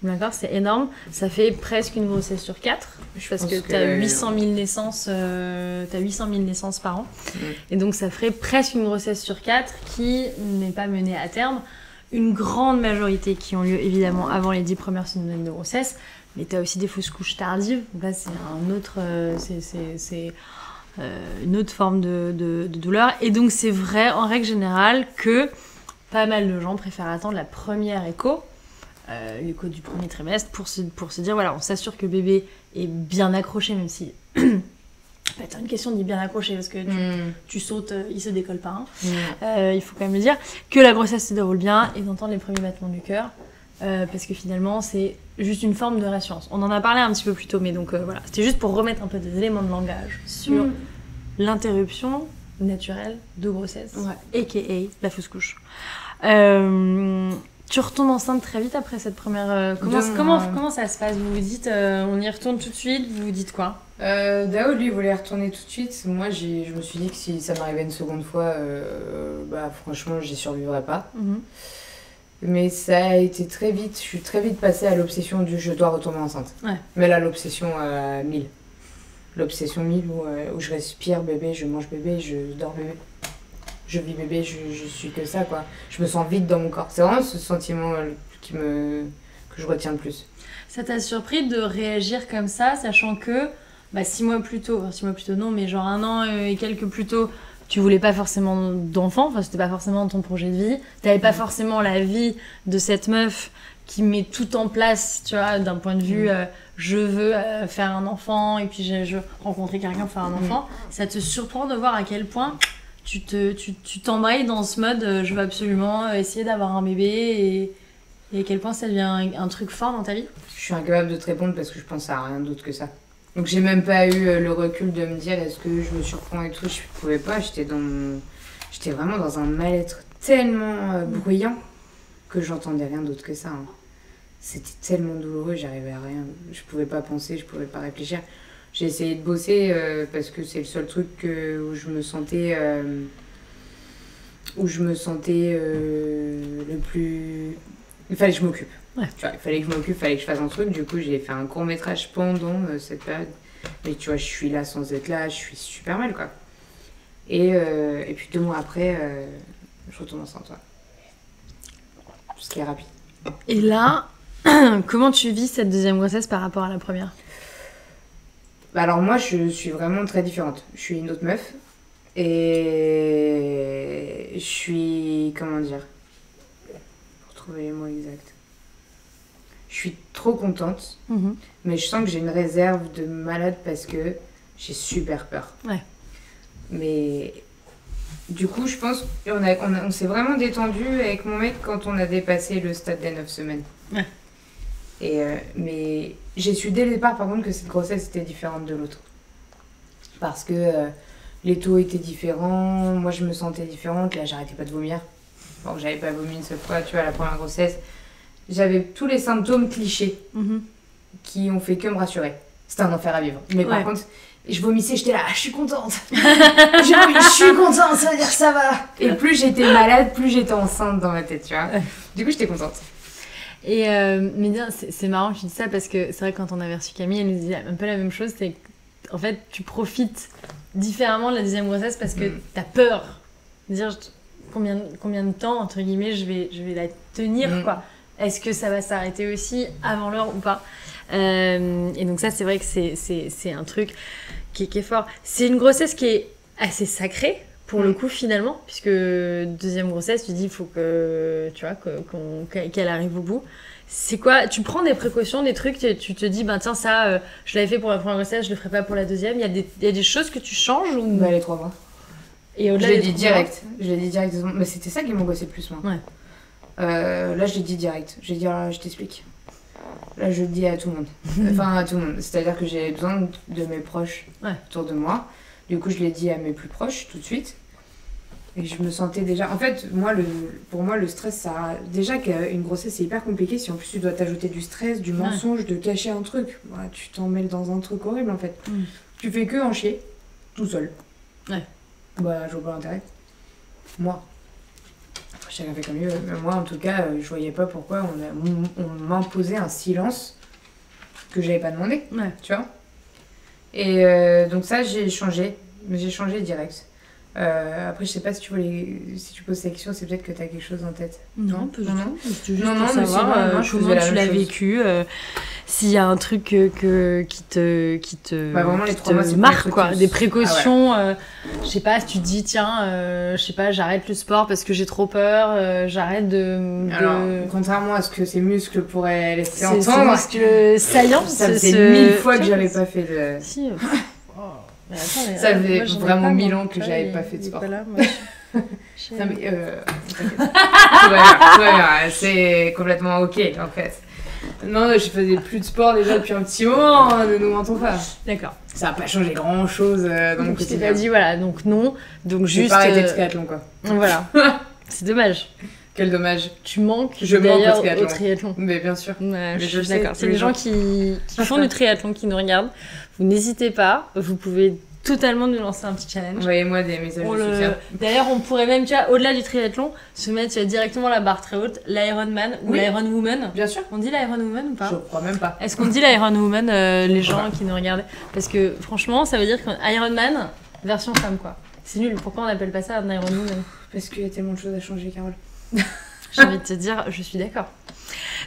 D'accord, c'est énorme. Ça fait presque une grossesse sur 4. Parce que tu as 800 000 naissances, par an. Et donc, ça ferait presque une grossesse sur 4 qui n'est pas menée à terme. Une grande majorité qui ont lieu, évidemment, avant les 10 premières semaines de grossesse. Mais tu as aussi des fausses couches tardives. Donc là, c'est une autre forme de douleur. Et donc, c'est vrai, en règle générale, que pas mal de gens préfèrent attendre la première écho l'écho du premier trimestre pour se dire, voilà, on s'assure que bébé est bien accroché, même si... C'est une question d'y bien accroché parce que tu sautes, il se décolle pas. Il faut quand même le dire. Que la grossesse se déroule bien et d'entendre les premiers battements du cœur. Parce que finalement, c'est juste une forme de rassurance. On en a parlé un petit peu plus tôt, mais donc voilà. C'était juste pour remettre un peu des éléments de langage sur l'interruption naturelle de grossesse, a.k.a. la fausse couche. Tu retombes enceinte très vite après cette première... Comment ça se passe? Vous vous dites, on y retourne tout de suite? Vous vous dites quoi? Daoud, lui, il voulait retourner tout de suite. Moi, je me suis dit que si ça m'arrivait une seconde fois, franchement, j'y survivrais pas. Mais ça a été très vite. Je suis très vite passée à l'obsession du je dois retomber enceinte. Mais là, l'obsession 1000. L'obsession 1000 où je respire bébé, je mange bébé, je dors bébé. Je vis bébé, je suis que ça, quoi. Je me sens vide dans mon corps. C'est vraiment ce sentiment que je retiens le plus. Ça t'a surpris de réagir comme ça, sachant que 6 mois plus tôt non, mais genre 1 an et quelques plus tôt, tu voulais pas forcément d'enfant, enfin c'était pas forcément ton projet de vie, t'avais pas forcément la vie de cette meuf qui met tout en place, tu vois, d'un point de vue je veux faire un enfant et puis je veux rencontrer quelqu'un pour faire un enfant. Ça te surprend de voir à quel point tu t'embrayes dans ce mode je veux absolument essayer d'avoir un bébé et à quel point ça devient un truc fort dans ta vie? Je suis incapable de te répondre parce que je pense à rien d'autre que ça. Donc j'ai même pas eu le recul de me dire est-ce que je me surprends et tout, je pouvais pas, j'étais vraiment dans un mal-être tellement bruyant que j'entendais rien d'autre que ça. C'était tellement douloureux, j'arrivais à rien, je pouvais pas penser, je pouvais pas réfléchir. J'ai essayé de bosser parce que c'est le seul truc où je me sentais le plus... Il fallait que je m'occupe. Tu vois, il fallait que je m'occupe, il fallait que je fasse un truc. Du coup, j'ai fait un court-métrage pendant cette période. Mais tu vois, je suis là sans être là, je suis super mal, quoi. Et puis 2 mois après, je retourne enceinte, toi. Ce qui est rapide. Et là, comment tu vis cette deuxième grossesse par rapport à la première? Alors moi, je suis vraiment très différente. Je suis une autre meuf. Et je suis... Comment dire? Pour trouver les mots exacts. Je suis trop contente, mais je sens que j'ai une réserve de malade parce que j'ai super peur. Mais du coup, je pense qu'on s'est vraiment détendu avec mon mec quand on a dépassé le stade des 9 semaines. Mais j'ai su dès le départ, par contre, que cette grossesse était différente de l'autre. Parce que les taux étaient différents, moi je me sentais différente, là j'arrêtais pas de vomir. Bon, j'avais pas vomi une seule fois, tu vois, la première grossesse. J'avais tous les symptômes clichés qui ont fait que me rassurer. C'était un enfer à vivre. Mais par contre, je vomissais, j'étais là, je suis contente. Je suis contente, ça veut dire que ça va. Et plus j'étais malade, plus j'étais enceinte dans ma tête, tu vois. Du coup, j'étais contente. Et mais bien, c'est marrant que tu dis ça parce que c'est vrai que quand on avait reçu Camille, elle nous disait un peu la même chose. C'est qu'en fait, tu profites différemment de la deuxième grossesse parce que t'as peur de dire combien de temps, entre guillemets, je vais la tenir, quoi. Est-ce que ça va s'arrêter aussi avant l'heure ou pas? Et donc ça, c'est vrai que c'est un truc qui est fort. C'est une grossesse qui est assez sacrée, pour le coup, finalement, puisque deuxième grossesse, tu dis, il faut que, tu vois, qu'elle arrive au bout. C'est quoi? Tu prends des précautions, des trucs, tu te dis, tiens, ça, je l'avais fait pour la première grossesse, je le ferai pas pour la deuxième. Il y a des choses que tu changes ou... Les 3 mois. Et au-delà je l'ai dit direct. Mais c'était ça qui m'angoissait le plus, moi. Là, je l'ai dit direct. J'ai dit, je t'explique. Là, je le dis à tout le monde. Enfin, à tout le monde. C'est-à-dire que j'ai besoin de mes proches autour de moi. Du coup, je l'ai dit à mes plus proches tout de suite. Et je me sentais déjà... En fait, pour moi, le stress, ça... Déjà qu'une grossesse, c'est hyper compliqué. Si en plus, tu dois t'ajouter du stress, du mensonge, de cacher un truc. Tu t'en mêles dans un truc horrible, en fait. Tu fais que en chier, tout seul. Je vois pas l'intérêt. Moi. Chacun fait comme mieux. Mais moi, en tout cas, je voyais pas pourquoi on m'imposait un silence que j'avais pas demandé. Tu vois. Et donc ça, j'ai changé. J'ai changé direct. Après, je sais pas si tu poses cette question, c'est peut-être que t'as quelque chose en tête. Non, pas du tout. Non, savoir comment tu l'as vécu. s'il y a un truc qui te vraiment, les 3 mois, c'est marque, quoi. Des précautions. Je sais pas, si tu te dis, tiens, je sais pas, j'arrête le sport parce que j'ai trop peur, j'arrête de... Alors, contrairement à ce que ces muscles pourraient laisser entendre... C'est muscles saillants. Ça faisait 1000 fois que j'avais pas fait de... Si. Mais attends, ça faisait vraiment 1000 ans que j'avais pas fait de sport. Là, moi, non mais ouais, c'est complètement ok en fait. Non, je faisais plus de sport déjà depuis un petit moment, ne nous mentons pas. D'accord. Ça a pas changé grand chose dans mon quotidien. Je t'ai pas dit voilà, donc non, donc juste. J'ai pas arrêté de triathlon quoi. Voilà. C'est dommage. Quel dommage. Tu manques d'ailleurs au triathlon. Mais bien sûr. Ouais, je suis d'accord. C'est les gens qui font du triathlon qui nous regardent. Vous n'hésitez pas, vous pouvez totalement nous lancer un petit challenge. Envoyez-moi des messages de soutien. D'ailleurs, on pourrait même, tu vois, au-delà du triathlon, se mettre directement la barre très haute, l'Ironman ou l'Ironwoman. Bien sûr. On dit l'Ironwoman ou pas? Je crois même pas. Est-ce qu'on dit l'Ironwoman, les gens qui nous regardent? Parce que franchement, ça veut dire qu'un Ironman, version femme, quoi. C'est nul. Pourquoi on n'appelle pas ça un Ironwoman? Parce qu'il y a tellement de choses à changer, Carole. J'ai envie de te dire, je suis d'accord.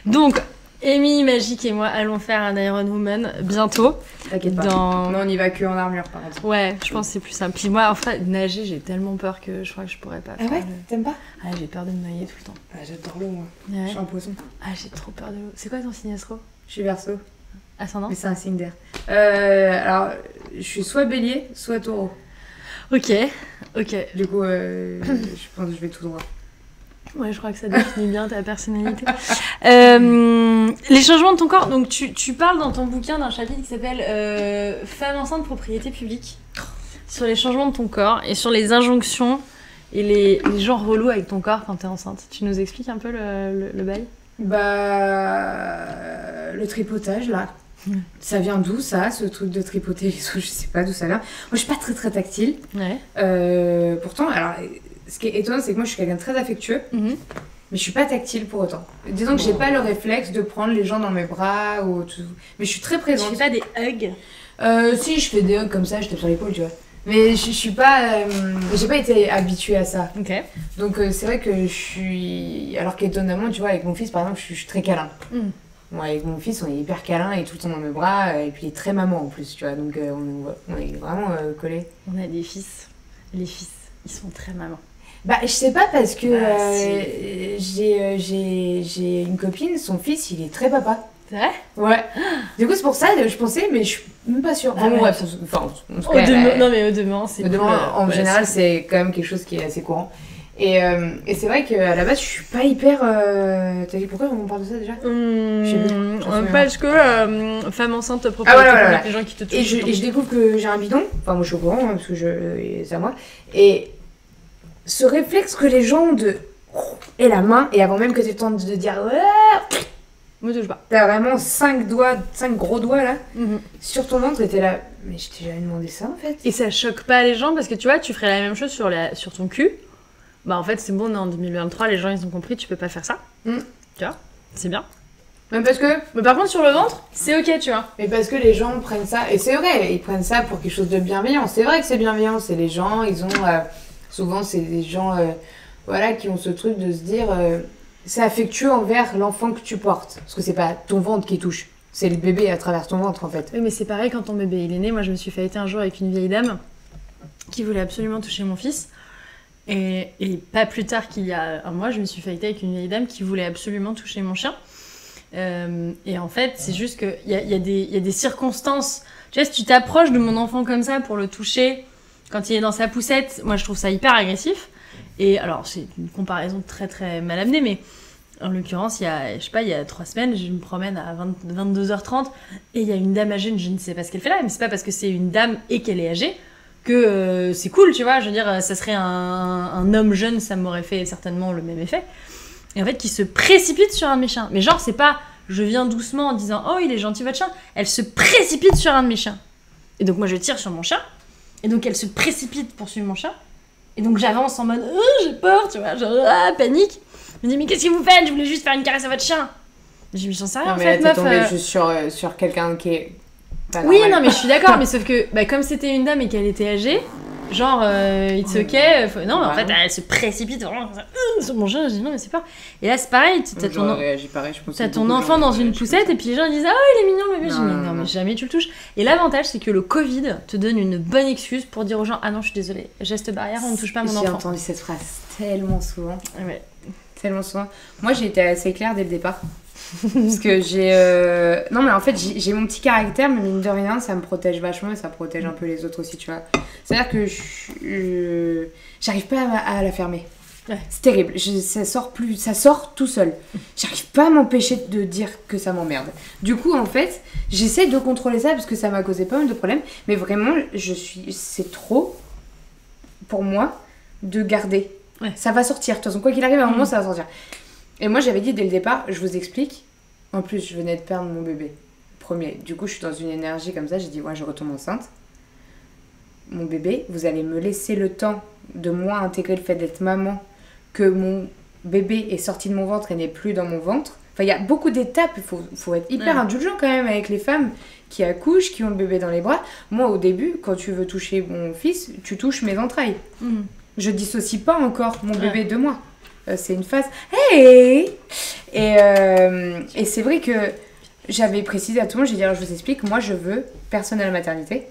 Donc, Amy, Magique et moi allons faire un Ironwoman bientôt. T'inquiète pas. Mais on y va que en armure par contre. Ouais, je pense que c'est plus simple. Puis moi, en fait, nager, j'ai tellement peur que je crois que je pourrais pas faire. Ah ouais, t'aimes pas? Ah, j'ai peur de me noyer tout le temps. Ah, j'adore l'eau, moi. Ouais. Je suis un poisson. Ah, j'ai trop peur de l'eau. C'est quoi ton signe astro? Je suis Verseau. Ascendant? Mais c'est un signe d'air. Alors, je suis soit bélier, soit taureau. Ok. Du coup, je pense que je vais tout droit. Ouais, je crois que ça définit bien ta personnalité. Les changements de ton corps. Donc, tu parles dans ton bouquin d'un chapitre qui s'appelle Femme enceinte, propriété publique. Sur les changements de ton corps et sur les injonctions et les gens relous avec ton corps quand t'es enceinte. Tu nous expliques un peu le bail? Le tripotage, là. Ça vient d'où, ça, ce truc de tripoter les os? Je sais pas d'où ça vient. Moi, je suis pas très, très tactile. Ouais. Pourtant, alors... Ce qui est étonnant, c'est que moi je suis quelqu'un de très affectueux, mais je suis pas tactile pour autant. Disons que j'ai pas le réflexe de prendre les gens dans mes bras ou tout. Mais je suis très présente. Tu fais pas des hugs? Si, je fais des hugs comme ça, je tape sur l'épaule, tu vois. Mais je suis pas. J'ai pas été habituée à ça. Ok. Donc c'est vrai que je suis. Alors qu'étonnamment, tu vois, avec mon fils par exemple, je suis très câlin. Moi, avec mon fils, on est hyper câlin, il est tout le temps dans mes bras, et puis il est très maman en plus, tu vois. Donc on est vraiment collés. On a des fils. Les fils, ils sont très mamans. Bah, je sais pas parce que j'ai une copine, son fils, il est très papa. C'est vrai? Ouais. Du coup, c'est pour ça, je pensais, mais je suis même pas sûre. Bon, bref, enfin, non, mais au demeurant, c'est cool. En général, c'est quand même quelque chose qui est assez courant. Et c'est vrai qu'à la base, je suis pas hyper... T'as dit pourquoi on parle de ça déjà? Parce que femme enceinte, propriété, les gens qui te touchent. Et je découvre que j'ai un bidon. Enfin, moi, je suis au courant, parce que c'est à moi. Et ce réflexe que les gens ont de... Et la main, et avant même que tu aies le temps de dire... Me touche pas. T'as vraiment 5 gros doigts, là, sur ton ventre, et t'es là... Mais je t'ai jamais demandé ça, en fait. Et ça choque pas les gens, parce que tu vois, tu ferais la même chose sur ton cul. Bah en fait c'est bon, on est en 2023, les gens ils ont compris, tu peux pas faire ça. Tu vois, c'est bien. Même parce que... Mais par contre sur le ventre, c'est ok, tu vois. Mais parce que les gens prennent ça, et c'est vrai, ils prennent ça pour quelque chose de bienveillant. C'est vrai que c'est bienveillant, c'est les gens, ils ont... souvent c'est des gens voilà, qui ont ce truc de se dire... c'est affectueux envers l'enfant que tu portes. Parce que c'est pas ton ventre qui touche, c'est le bébé à travers ton ventre en fait. Oui mais c'est pareil quand ton bébé il est né. Moi je me suis faillité un jour avec une vieille dame qui voulait absolument toucher mon fils. Et pas plus tard qu'il y a un mois, je me suis faillité avec une vieille dame qui voulait absolument toucher mon chien. Et en fait, c'est juste qu'il y a des circonstances. Tu vois, si tu t'approches de mon enfant comme ça pour le toucher, quand il est dans sa poussette, moi je trouve ça hyper agressif. Et alors, c'est une comparaison très très mal amenée, mais en l'occurrence, il y a 3 semaines, je me promène à 22h30 et il y a une dame âgée, je ne sais pas ce qu'elle fait là, mais c'est pas parce que c'est une dame et qu'elle est âgée que c'est cool, tu vois, je veux dire, ça serait un homme jeune, ça m'aurait fait certainement le même effet. Et en fait, qui se précipite sur un de mes chiens. Mais genre, c'est pas, je viens doucement en disant, oh, il est gentil votre chien. Elle se précipite sur un de mes chiens. Et donc moi, je tire sur mon chien. Et donc elle se précipite pour suivre mon chien. Et donc j'avance en mode, oh, j'ai peur, tu vois, genre, panique. Je me dis, mais qu'est-ce que vous faites? Je voulais juste faire une caresse à votre chien. J'ai mis j'en sais rien, en fait, meuf. Tombée juste sur quelqu'un qui est... Oui, non, mais je suis d'accord, mais sauf que comme c'était une dame et qu'elle était âgée, Genre, it's okay. Non, mais en fait, elle se précipite vraiment sur mon chien. Je dis non, mais c'est pas. Et là, c'est pareil. T'as ton enfant dans une poussette et puis les gens disent ah, il est mignon le bébé. Je dis non, mais jamais tu le touches. Et l'avantage, c'est que le Covid te donne une bonne excuse pour dire aux gens ah non, je suis désolée, geste barrière, on ne touche pas mon enfant. J'ai entendu cette phrase tellement souvent. Ouais. Tellement souvent. Moi, j'ai été assez claire dès le départ. Parce que j'ai... Non, mais en fait, j'ai mon petit caractère, mais mine de rien, ça me protège vachement et ça protège un peu les autres aussi, tu vois. C'est-à-dire que j'arrive pas à la fermer. Ouais. C'est terrible. Ça sort tout seul. J'arrive pas à m'empêcher de dire que ça m'emmerde. Du coup, en fait, j'essaie de contrôler ça parce que ça m'a causé pas mal de problèmes. Mais vraiment, c'est trop pour moi de garder. Ouais. Ça va sortir. De toute façon, quoi qu'il arrive, à un moment, ça va sortir. Et moi, j'avais dit dès le départ, je vous explique. En plus, je venais de perdre mon bébé. Premier. Du coup, je suis dans une énergie comme ça. J'ai dit, ouais, je retombe enceinte. Mon bébé, vous allez me laisser le temps de moi intégrer le fait d'être maman, que mon bébé est sorti de mon ventre et n'est plus dans mon ventre. Enfin, il y a beaucoup d'étapes. Il faut être hyper indulgent quand même avec les femmes qui accouchent, qui ont le bébé dans les bras. Moi, au début, quand tu veux toucher mon fils, tu touches mes entrailles. Je dissocie pas encore mon bébé de moi. C'est une phase. Hey et c'est vrai que j'avais précisé à tout le monde, j'ai dit alors je vous explique, moi je veux personne à la maternité.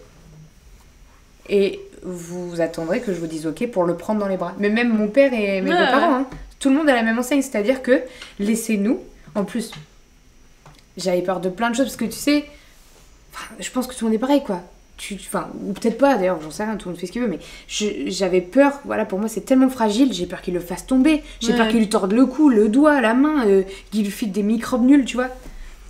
Et vous attendrez que je vous dise ok pour le prendre dans les bras. Mais même mon père et mes beaux-parents, hein, tout le monde a la même enseigne, c'est-à-dire que laissez-nous. En plus, j'avais peur de plein de choses parce que tu sais, je pense que tout le monde est pareil quoi. Ou peut-être pas d'ailleurs, j'en sais rien, tout le monde fait ce qu'il veut, mais j'avais peur, voilà, pour moi c'est tellement fragile, j'ai peur qu'il le fasse tomber, j'ai peur qu'il lui torde le cou, le doigt, la main, qu'il lui file des microbes nuls, tu vois.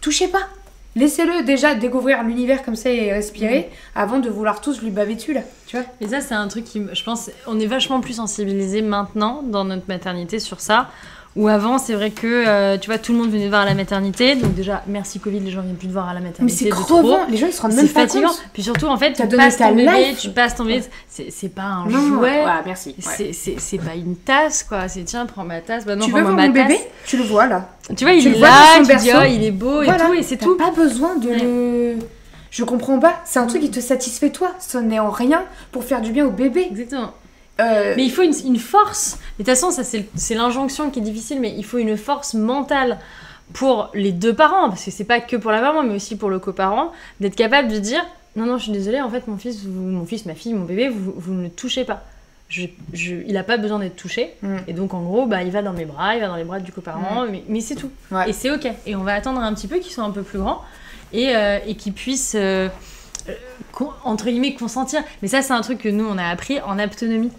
Touchez pas, laissez-le déjà découvrir l'univers comme ça et respirer avant de vouloir tous lui baver dessus là, tu vois. Et ça c'est un truc qui, je pense, on est vachement plus sensibilisés maintenant dans notre maternité sur ça. Ou avant, c'est vrai que, tu vois, tout le monde venait te voir à la maternité. Donc déjà, merci Covid, les gens viennent plus te voir à la maternité. Mais c'est crevant, les gens ils se rendent même pas fatigant. compte. Puis surtout, en fait, tu passes ton bébé, c'est pas un jouet. Ouais, merci. Ouais. C'est pas une tasse, quoi. C'est tiens, prends ma tasse. Bah non, tu veux voir mon bébé ? Tu le vois là. Tu vois, il est là, tu dis, oh, il est beau et tout, et c'est tout. T'as pas besoin de... Je comprends pas. C'est un truc qui te satisfait toi. Ça n'est en rien pour faire du bien au bébé. Exactement. Mais il faut une force. Mais de toute façon, ça c'est l'injonction qui est difficile, mais il faut une force mentale pour les deux parents, parce que c'est pas que pour la maman, mais aussi pour le coparent, d'être capable de dire non, je suis désolée, en fait, mon fils, ma fille, mon bébé, vous ne le touchez pas. Il a pas besoin d'être touché. Et donc, en gros, bah, il va dans mes bras, il va dans les bras du coparent, mais c'est tout. Ouais. Et c'est ok. Et on va attendre un petit peu qu'ils soient un peu plus grands et qu'ils puissent. Entre guillemets consentir, mais ça c'est un truc que nous on a appris en aptonomie.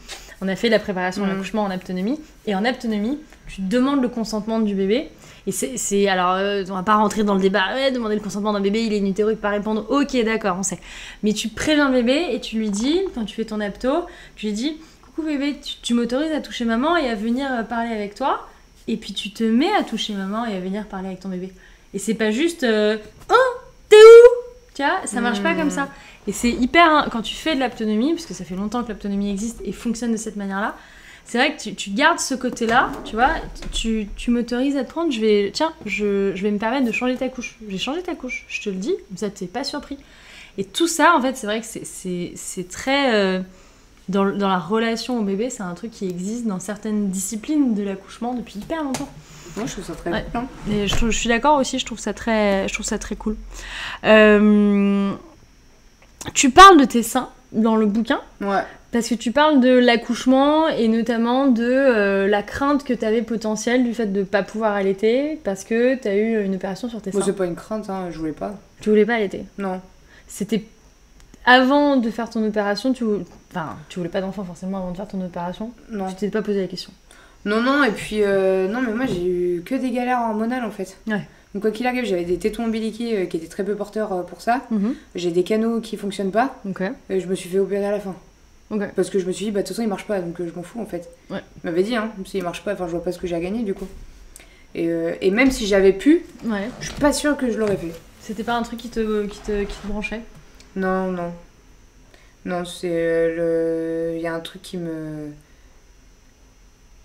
On a fait la préparation à l'accouchement en aptonomie, et en aptonomie tu demandes le consentement du bébé, et c'est alors on va pas rentrer dans le débat, demander le consentement d'un bébé, il est in utero, il peut pas répondre, ok d'accord on sait, mais tu préviens le bébé et tu lui dis, quand tu fais ton apto, tu lui dis coucou bébé, tu m'autorises à toucher maman et à venir parler avec toi, et puis tu te mets à toucher maman et à venir parler avec ton bébé, et c'est pas juste oh t'es où. Tu vois, ça marche pas comme ça. Et c'est hyper... Quand tu fais de l'aptonomie, parce que ça fait longtemps que l'aptonomie existe et fonctionne de cette manière-là, c'est vrai que tu gardes ce côté-là, tu vois, tu m'autorises à te prendre, je vais me permettre de changer ta couche. Je vais changer ta couche, je te le dis, comme ça t'es pas surpris. Et tout ça, en fait, c'est vrai que c'est très... dans la relation au bébé, c'est un truc qui existe dans certaines disciplines de l'accouchement depuis hyper longtemps. Moi, je trouve ça très cool. Et je suis d'accord aussi, je trouve ça très cool. Tu parles de tes seins dans le bouquin. Ouais. Parce que tu parles de l'accouchement et notamment de la crainte que tu avais potentielle du fait de ne pas pouvoir allaiter parce que tu as eu une opération sur tes seins. Moi, c'est pas une crainte, hein, je voulais pas. Tu voulais pas allaiter ? Non. C'était avant de faire ton opération, tu voulais pas d'enfant forcément avant de faire ton opération ? Non. Tu t'es pas posé la question ? Non, et puis, non, mais moi j'ai eu que des galères hormonales en fait. Ouais. Donc, quoi qu'il arrive, j'avais des tétons ombiliqués qui étaient très peu porteurs pour ça. J'ai des canaux qui fonctionnent pas. Okay. Et je me suis fait opérer à la fin. Okay. Parce que je me suis dit, bah de toute façon, il marche pas, donc je m'en fous en fait. Ouais. Il m'avait dit, hein, s'il marche pas, enfin, je vois pas ce que j'ai à gagner du coup. Et même si j'avais pu, je suis pas sûre que je l'aurais fait. C'était pas un truc qui te branchait ? Non, c'est il y a un truc qui me...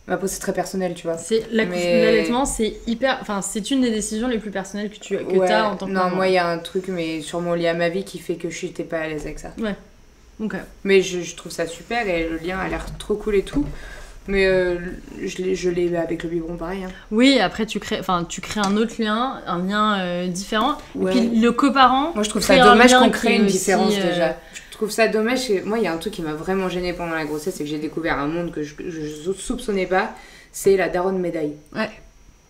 Après, c'est très personnel, tu vois. L'allaitement, c'est hyper... Enfin, c'est une des décisions les plus personnelles que t'as en tant que maman. Non, moi, il y a un truc, mais sûrement lié à ma vie, qui fait que je n'étais pas à l'aise avec ça. Ouais. Ok. Mais je trouve ça super et le lien a l'air trop cool et tout. Mais je l'ai avec le biberon pareil. Hein. Oui, après tu crées un autre lien, un lien différent. Ouais. Et puis le coparent. Moi je trouve ça dommage qu'on crée une différence déjà. Je trouve ça dommage. Moi il y a un truc qui m'a vraiment gênée pendant la grossesse, c'est que j'ai découvert un monde que je soupçonnais pas. C'est la daronne médaille. Ouais.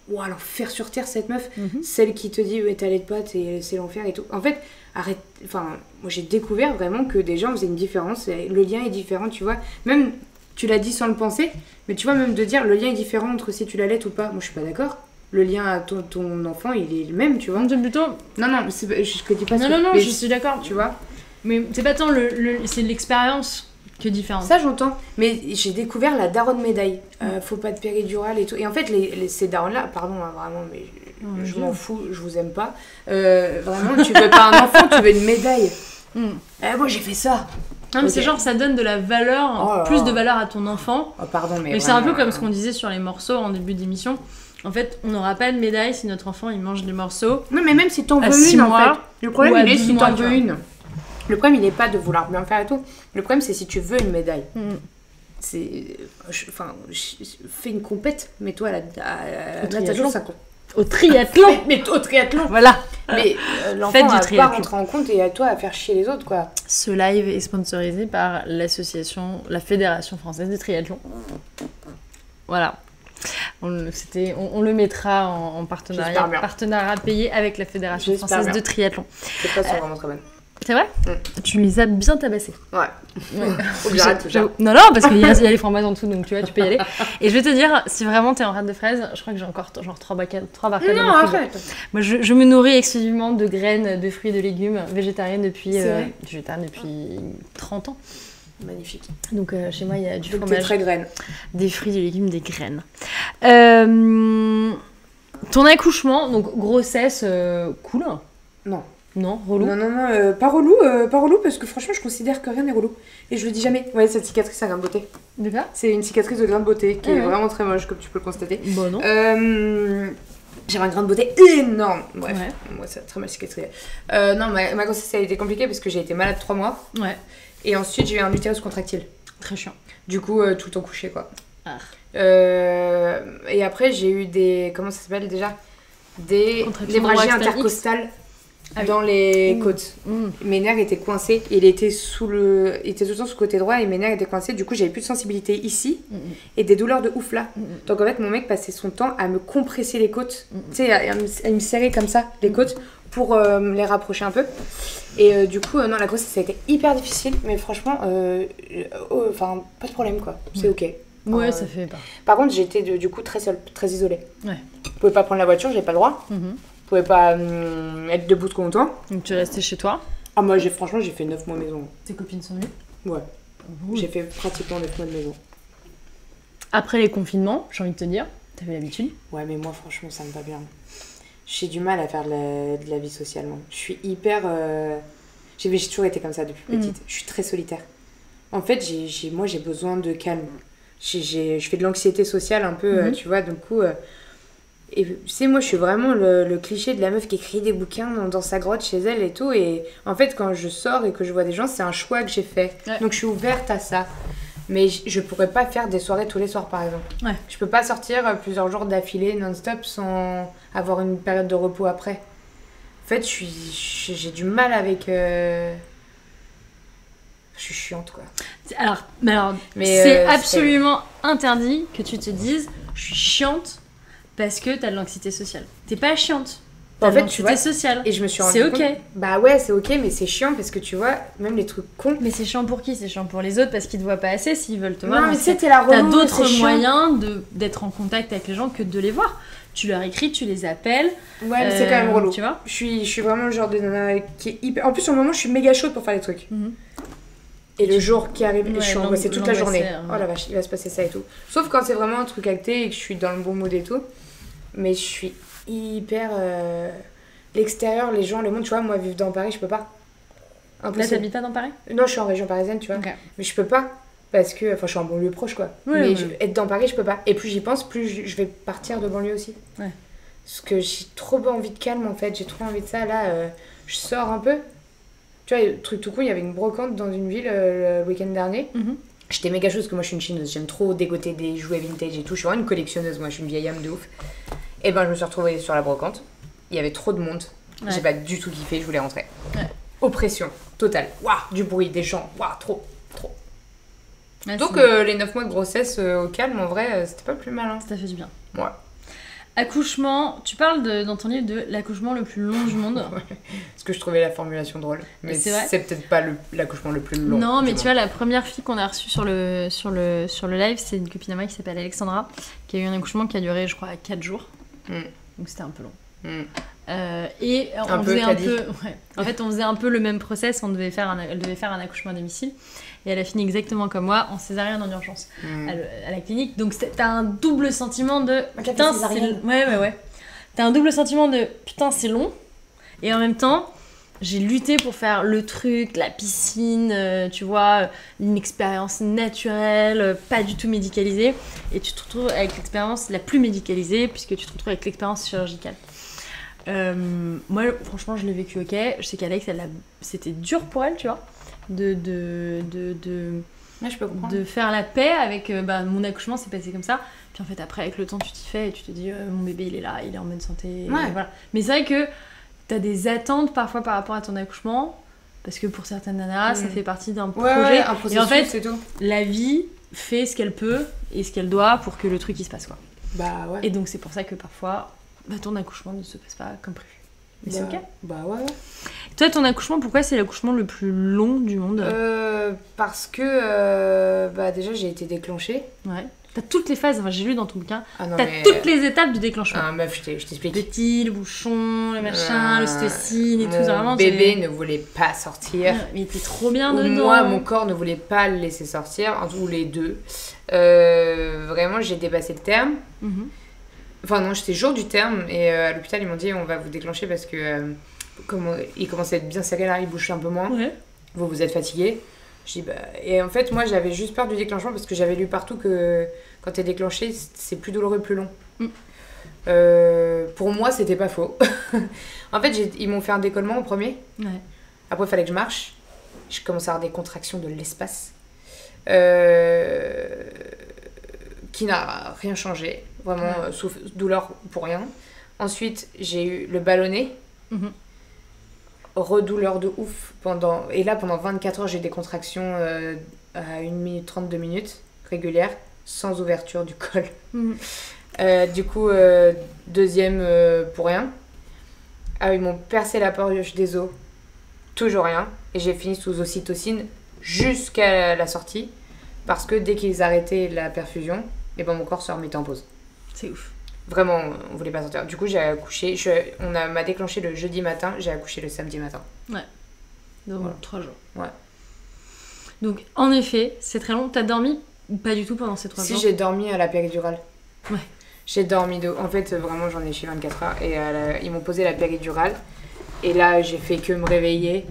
Wow, l'enfer sur terre cette meuf. Celle qui te dit ouais, t'allaites pas, c'est l'enfer et tout. En fait, arrête. Enfin, moi j'ai découvert vraiment que des gens faisaient une différence. Le lien est différent, tu vois. Même. Tu l'as dit sans le penser, mais tu vois, même de dire le lien est différent entre si tu l'allaites ou pas, moi je suis pas d'accord. Le lien à ton enfant, il est le même, tu vois. C'est plutôt. Non, je te dis pas ça. Non, je suis d'accord. Tu vois. Mais c'est pas tant c'est l'expérience qui est différente. Ça, j'entends. Mais j'ai découvert la daronne médaille. Faut pas de péridurale et tout. Et en fait, ces darons-là, pardon, hein, vraiment, mais je m'en fous, je vous aime pas. Vraiment, tu veux pas un enfant, tu veux une médaille. Moi, j'ai fait ça. Non mais c'est genre ça donne de la valeur, plus de valeur à ton enfant. Oh pardon mais c'est un peu comme ce qu'on disait sur les morceaux en début d'émission. En fait, on n'aura pas de médaille si notre enfant il mange des morceaux. Non mais même si t'en veux une en fait. Le problème il est si t'en veux une. Le problème il n'est pas de vouloir bien faire et tout. Le problème c'est si tu veux une médaille. C'est... fais une compète, mets-toi à la natation, ça compte. Au triathlon. Mais au triathlon. Voilà. Mais l'enfant n'a pas rentrer en compte et à toi à faire chier les autres, quoi. Ce live est sponsorisé par la Fédération Française de Triathlon. Voilà. On le mettra en partenariat payé avec la Fédération Française de Triathlon. C'est pas vraiment très bonne. C'est vrai ? Tu les as bien tabassés. Ouais. Non, parce qu'il y a les framboises en dessous, donc tu vois, tu peux y aller. Et je vais te dire, si vraiment t'es en rate de fraises, je crois que j'ai encore genre 3 barquettes. Non, arrête. Moi, je me nourris exclusivement de graines, de fruits et de légumes, végétarienne depuis 30 ans. Magnifique. Donc chez moi, il y a du fromage. T'es très graine. Des fruits, des légumes, des graines. Ton accouchement, donc grossesse, cool. Non. Non, relou. Non, pas relou parce que franchement je considère que rien n'est relou. Et je le dis jamais. Ouais, cette cicatrice à grain de beauté. De quoi ? C'est une cicatrice de grain de beauté qui est vraiment très moche comme tu peux le constater. Bon non. J'avais un grain de beauté énorme. Bref, moi ça a très mal cicatrisé. Non, ma grossesse ça a été compliqué parce que j'ai été malade 3 mois. Ouais. Et ensuite j'ai eu un utérus contractile. Très chiant. Du coup tout le temps couché quoi. Ah. Et après j'ai eu des... Comment ça s'appelle déjà ? Des hémorragies intercostales. Dans les côtes. Mes nerfs étaient coincés. Il était tout le temps sous le côté droit et mes nerfs étaient coincés. Du coup, j'avais plus de sensibilité ici et des douleurs de ouf là. Donc en fait, mon mec passait son temps à me compresser les côtes. Tu sais, à me serrer comme ça les côtes pour les rapprocher un peu. Et du coup, non, la grossesse, ça a été hyper difficile. Mais franchement, pas de problème quoi. C'est ok. Ouais, ça fait pas. Par contre, j'étais du coup très seule, très isolée. Ouais. Je pouvais pas prendre la voiture, j'avais pas le droit. Je pouvais pas être debout trop longtemps. Donc tu es restée chez toi ? Ah moi franchement j'ai fait 9 mois maison. Tes copines sont venues ? Ouais. J'ai fait pratiquement 9 mois de maison. Après les confinements, j'ai envie de te dire, t'avais l'habitude ? Ouais mais moi franchement ça me va bien. J'ai du mal à faire de la vie socialement. Je suis hyper... J'ai toujours été comme ça depuis petite. Je suis très solitaire. En fait moi j'ai besoin de calme. Je fais de l'anxiété sociale un peu, tu vois, du coup... Et tu sais, moi je suis vraiment le cliché de la meuf qui écrit des bouquins dans sa grotte chez elle et tout. Et en fait, quand je sors et que je vois des gens, c'est un choix que j'ai fait. Ouais. Donc je suis ouverte à ça. Mais je pourrais pas faire des soirées tous les soirs par exemple. Ouais. Je peux pas sortir plusieurs jours d'affilée non-stop sans avoir une période de repos après. En fait, j'ai du mal avec. Je suis chiante quoi. Alors c'est absolument interdit que tu te dises je suis chiante. Parce que t'as de l'anxiété sociale. T'es pas chiante. T'as de l'anxiété sociale. Et je me suis rendu compte... C'est ok. Bah ouais, c'est ok, mais c'est chiant parce que tu vois, même les trucs cons... Mais c'est chiant pour qui ? C'est chiant pour les autres parce qu'ils te voient pas assez s'ils veulent te voir. Non, mais tu sais, t'es la relou. T'as d'autres moyens d'être en contact avec les gens que de les voir. Tu leur écris, tu les appelles. Ouais, mais c'est quand même relou. Tu vois ? Je suis vraiment le genre de nana qui est hyper... En plus, sur le moment, je suis méga chaude pour faire les trucs. Et le jour qui arrive, je suis angoissée toute la journée. Oh la vache, il va se passer ça et tout. Sauf quand c'est vraiment un truc acté et que je suis dans le bon mood et tout. Mais je suis hyper... L'extérieur, les gens, le monde, tu vois, moi, vivre dans Paris, je peux pas. Impossible. Là, t'habites pas dans Paris ? Non, je suis en région parisienne, tu vois. Okay. Mais je peux pas, parce que... Enfin, je suis en banlieue proche, quoi. Oui, mais oui. Être dans Paris, je peux pas. Et plus j'y pense, plus je vais partir de banlieue aussi. Ouais. Parce que j'ai trop envie de calme, en fait. J'ai trop envie de ça. Là, je sors un peu. Tu vois, truc tout con, il y avait une brocante dans une ville le week-end dernier. J'étais méga chaude parce que moi je suis une chineuse, j'aime trop dégoter des jouets vintage et tout. Je suis vraiment une collectionneuse, moi je suis une vieille âme de ouf. Et ben je me suis retrouvée sur la brocante, il y avait trop de monde, j'ai pas du tout kiffé, je voulais rentrer. Oppression totale, waouh, du bruit, des gens, waouh, trop. Donc les 9 mois de grossesse au calme, en vrai, c'était pas plus mal. Hein. Ça t'a fait du bien. Ouais. Accouchement, tu parles dans ton livre de l'accouchement le plus long du monde. Ouais. Parce que je trouvais la formulation drôle. Mais c'est peut-être pas l'accouchement le plus long. Non, mais tu vois, la première fille qu'on a reçue sur le live, c'est une copine à moi qui s'appelle Alexandra, qui a eu un accouchement qui a duré, je crois, 4 jours. Donc c'était un peu long. Et on faisait un peu... Ouais. En fait, on faisait un peu le même process. Elle devait faire un accouchement à domicile. Et elle a fini exactement comme moi, en césarienne en urgence, à la clinique. Donc t'as un double sentiment de... Putain, ouais. T'as un double sentiment de... Putain, c'est long. Et en même temps, j'ai lutté pour faire le truc, la piscine, tu vois, une expérience naturelle, pas du tout médicalisée. Et tu te retrouves avec l'expérience la plus médicalisée, puisque tu te retrouves avec l'expérience chirurgicale. Moi, franchement, je l'ai vécu ok. Je sais qu'Alex, c'était dur pour elle, tu vois. De faire la paix avec mon accouchement s'est passé comme ça, puis en fait après avec le temps tu t'y fais et tu te dis mon bébé il est là, il est en bonne santé, voilà. Mais c'est vrai que t'as des attentes parfois par rapport à ton accouchement parce que pour certaines nanas ça fait partie d'un projet, un processus, et en fait c'est tout. La vie fait ce qu'elle peut et ce qu'elle doit pour que le truc il se passe quoi. Et donc c'est pour ça que parfois ton accouchement ne se passe pas comme prévu. Mais c'est ok. Toi, ton accouchement, pourquoi c'est l'accouchement le plus long du monde ? Parce que déjà j'ai été déclenchée. Ouais. T'as toutes les phases, j'ai lu dans ton bouquin. Toutes les étapes du déclenchement. Ah meuf, je t'explique. Le petit, le bouchon, le machin, l'ocytocine et tout. Mon bébé ne voulait pas sortir. Mais il était trop bien dedans. Moi, mon corps ne voulait pas le laisser sortir, ou les deux. Vraiment, j'ai dépassé le terme. Enfin non, j'étais jour du terme et à l'hôpital ils m'ont dit on va vous déclencher parce que il commençait à être bien serré là, il bouge un peu moins. Vous êtes fatigué. Je dis et en fait moi j'avais juste peur du déclenchement parce que j'avais lu partout que quand t'es déclenché c'est plus douloureux, plus long. Pour moi c'était pas faux. En fait ils m'ont fait un décollement au premier. Après il fallait que je marche. Je commençais à avoir des contractions de l'espace. Qui n'a rien changé, vraiment sauf douleur pour rien. Ensuite, j'ai eu le ballonnet, redouleur de ouf pendant 24 heures, j'ai eu des contractions à 1 minute 30, 2 minutes régulières, sans ouverture du col. Du coup, deuxième pour rien. Ils m'ont percé la poche des os, toujours rien, et j'ai fini sous ocytocine jusqu'à la sortie, parce que dès qu'ils arrêtaient la perfusion, et mon corps se remettait en pause. C'est ouf. Vraiment, on voulait pas sortir. Du coup, j'ai accouché. M'a déclenché le jeudi matin, j'ai accouché le samedi matin. Donc 3 jours. Ouais. Donc en effet, c'est très long. T'as dormi ou pas du tout pendant ces 3 jours ? Si, j'ai dormi à la péridurale. Ouais. J'ai dormi En fait, vraiment, j'en ai chez 24 heures. Et ils m'ont posé la péridurale. Et là, j'ai fait que me réveiller,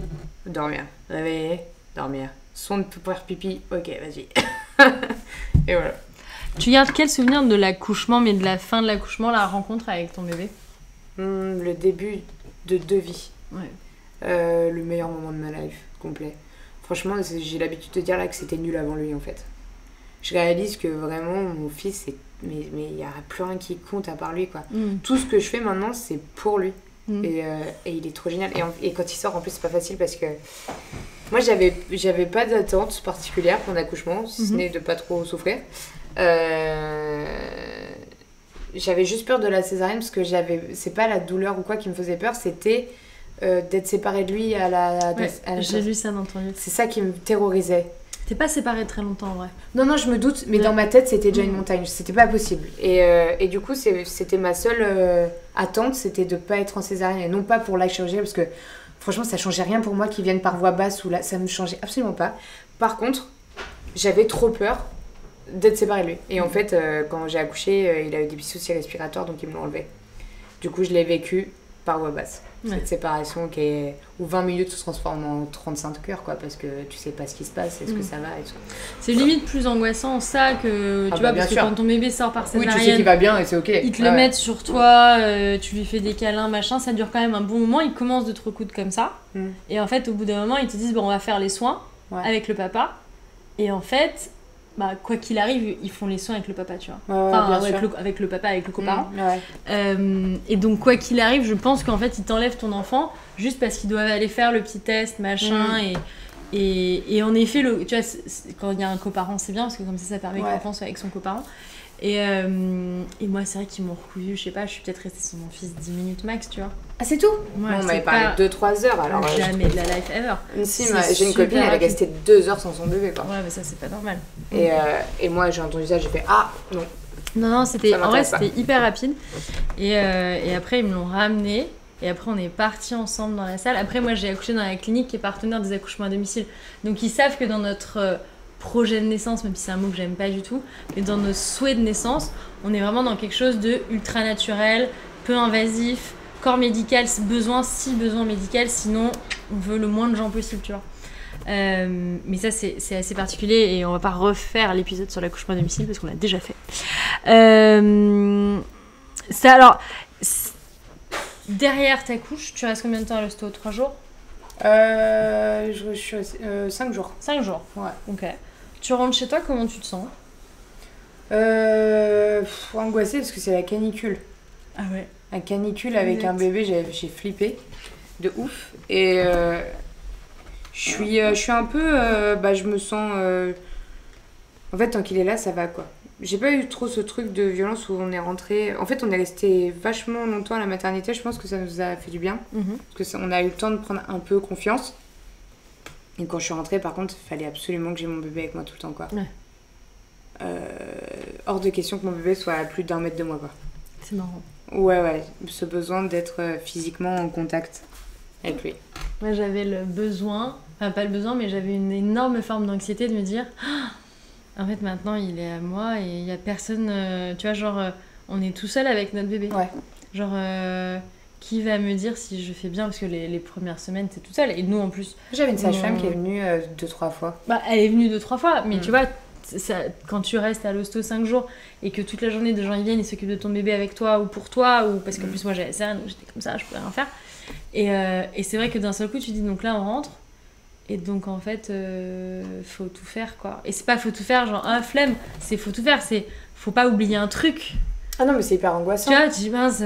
dormir. Réveiller, dormir. Son de faire pipi, ok, vas-y. Et voilà. Tu gardes quel souvenir de l'accouchement, mais de la fin de l'accouchement, la rencontre avec ton bébé ? Le début de 2 vies. Le meilleur moment de ma life, complet. Franchement, j'ai l'habitude de dire là que c'était nul avant lui, en fait. Je réalise que vraiment, mon fils, mais il n'y a plus rien qui compte à part lui, quoi. Tout ce que je fais maintenant, c'est pour lui. Et il est trop génial. Et quand il sort, en plus, c'est pas facile parce que... Moi, j'avais pas d'attente particulière pour l'accouchement, si ce n'est de pas trop souffrir. J'avais juste peur de la césarienne parce que c'est pas la douleur ou quoi qui me faisait peur, c'était d'être séparée de lui à la j'ai lu ça dans ton livre. C'est ça qui me terrorisait. T'es pas séparée très longtemps en vrai. Non, je me doute, mais dans ma tête c'était déjà une montagne, c'était pas possible. Et du coup c'était ma seule attente, c'était de pas être en césarienne et non pas pour la chirurgie parce que franchement ça changeait rien pour moi qu'ils viennent par voie basse ou là, ça me changeait absolument pas. Par j'avais trop peur d'être séparée de lui. Et en fait, quand j'ai accouché, il a eu des petits soucis respiratoires, donc ils me l'ont enlevé. Du coup, je l'ai vécu par voie basse. Cette séparation où 20 minutes se transforme en 35 heures, quoi, parce que tu sais pas ce qui se passe, est-ce que ça va et tout. C'est limite plus angoissant ça que, tu vois, parce que quand ton bébé sort par césarienne... Oui, tu sais qu'il va bien et c'est ok. Ils te le mettent sur toi, tu lui fais des câlins, machin, ça dure quand même un bon moment, ils commencent de te recoudre comme ça. Et en fait, au bout d'un moment, ils te disent, bon, on va faire les soins avec le papa. Et en fait... Bah, quoi qu'il arrive, ils font les soins avec le papa, tu vois. Avec le papa, avec le coparent. Et donc, quoi qu'il arrive, je pense qu'en fait, ils t'enlèvent ton enfant juste parce qu'ils doivent aller faire le petit test, machin. Et en effet, tu vois, quand il y a un coparent, c'est bien parce que comme ça permet que l'enfant soit avec son coparent. Et moi, c'est vrai qu'ils m'ont recousu, je sais pas, je suis peut-être restée sur mon fils 10 minutes max, tu vois. Ah, c'est tout? On m'avait parlé de 2-3 heures alors. Jamais de la life ever. Si, j'ai une copine, elle a resté 2 heures sans son bébé, quoi. Ouais, mais ça, c'est pas normal. Et moi, j'ai entendu ça, j'ai fait ah, non. Non, c'était hyper rapide. Et après, ils me l'ont ramené. Et après, on est partis ensemble dans la salle. Après, moi, j'ai accouché dans la clinique qui est partenaire des accouchements à domicile. Donc, ils savent que dans notre projet de naissance, même si c'est un mot que j'aime pas du tout, mais dans nos souhaits de naissance, on est vraiment dans quelque chose de ultra naturel, peu invasif, corps médical, besoin médical, sinon on veut le moins de gens possible, tu vois. Mais ça, c'est assez particulier et on va pas refaire l'épisode sur l'accouchement à domicile parce qu'on l'a déjà fait. Ça, alors, derrière ta couche, tu restes combien de temps à l'hosto? 3 jours? Je suis 5 jours. 5 jours? Ouais. Ok. Tu rentres chez toi, comment tu te sens? Angoissée parce que c'est la canicule. Ah ouais. La canicule avec un bébé, j'ai flippé de ouf. Et je suis un peu... je me sens... En fait, tant qu'il est là, ça va, quoi. J'ai pas eu trop ce truc de violence où on est rentré... En fait, on est resté vachement longtemps à la maternité. Je pense que ça nous a fait du bien. Parce qu'on a eu le temps de prendre un peu confiance. Et quand je suis rentrée, par contre, il fallait absolument que j'ai mon bébé avec moi tout le temps, quoi. Ouais. Hors de question que mon bébé soit à plus d'1 mètre de moi, quoi. C'est marrant. Ouais. Ce besoin d'être physiquement en contact avec lui. Moi, j'avais le besoin... Enfin, pas le besoin, mais j'avais une énorme forme d'anxiété de me dire... En fait, maintenant, il est à moi et il y a personne... tu vois, genre, on est tout seul avec notre bébé. Ouais. Genre... qui va me dire si je fais bien, parce que les premières semaines c'est toute seule et nous en plus j'avais une sage-femme qui est venue 2-3 fois. Elle est venue 2-3 fois mais tu vois ça, quand tu restes à l'hosto 5 jours et que toute la journée des gens ils viennent ils s'occupent de ton bébé avec toi ou pour toi ou parce qu'en plus moi j'avais ça donc j'étais comme ça je pouvais rien faire et c'est vrai que d'un seul coup tu dis donc là on rentre et donc en fait faut tout faire quoi et c'est pas faut tout faire genre flemme c'est faut tout faire c'est faut pas oublier un truc. Ah non mais c'est hyper angoissant. Tu vois tu dis mince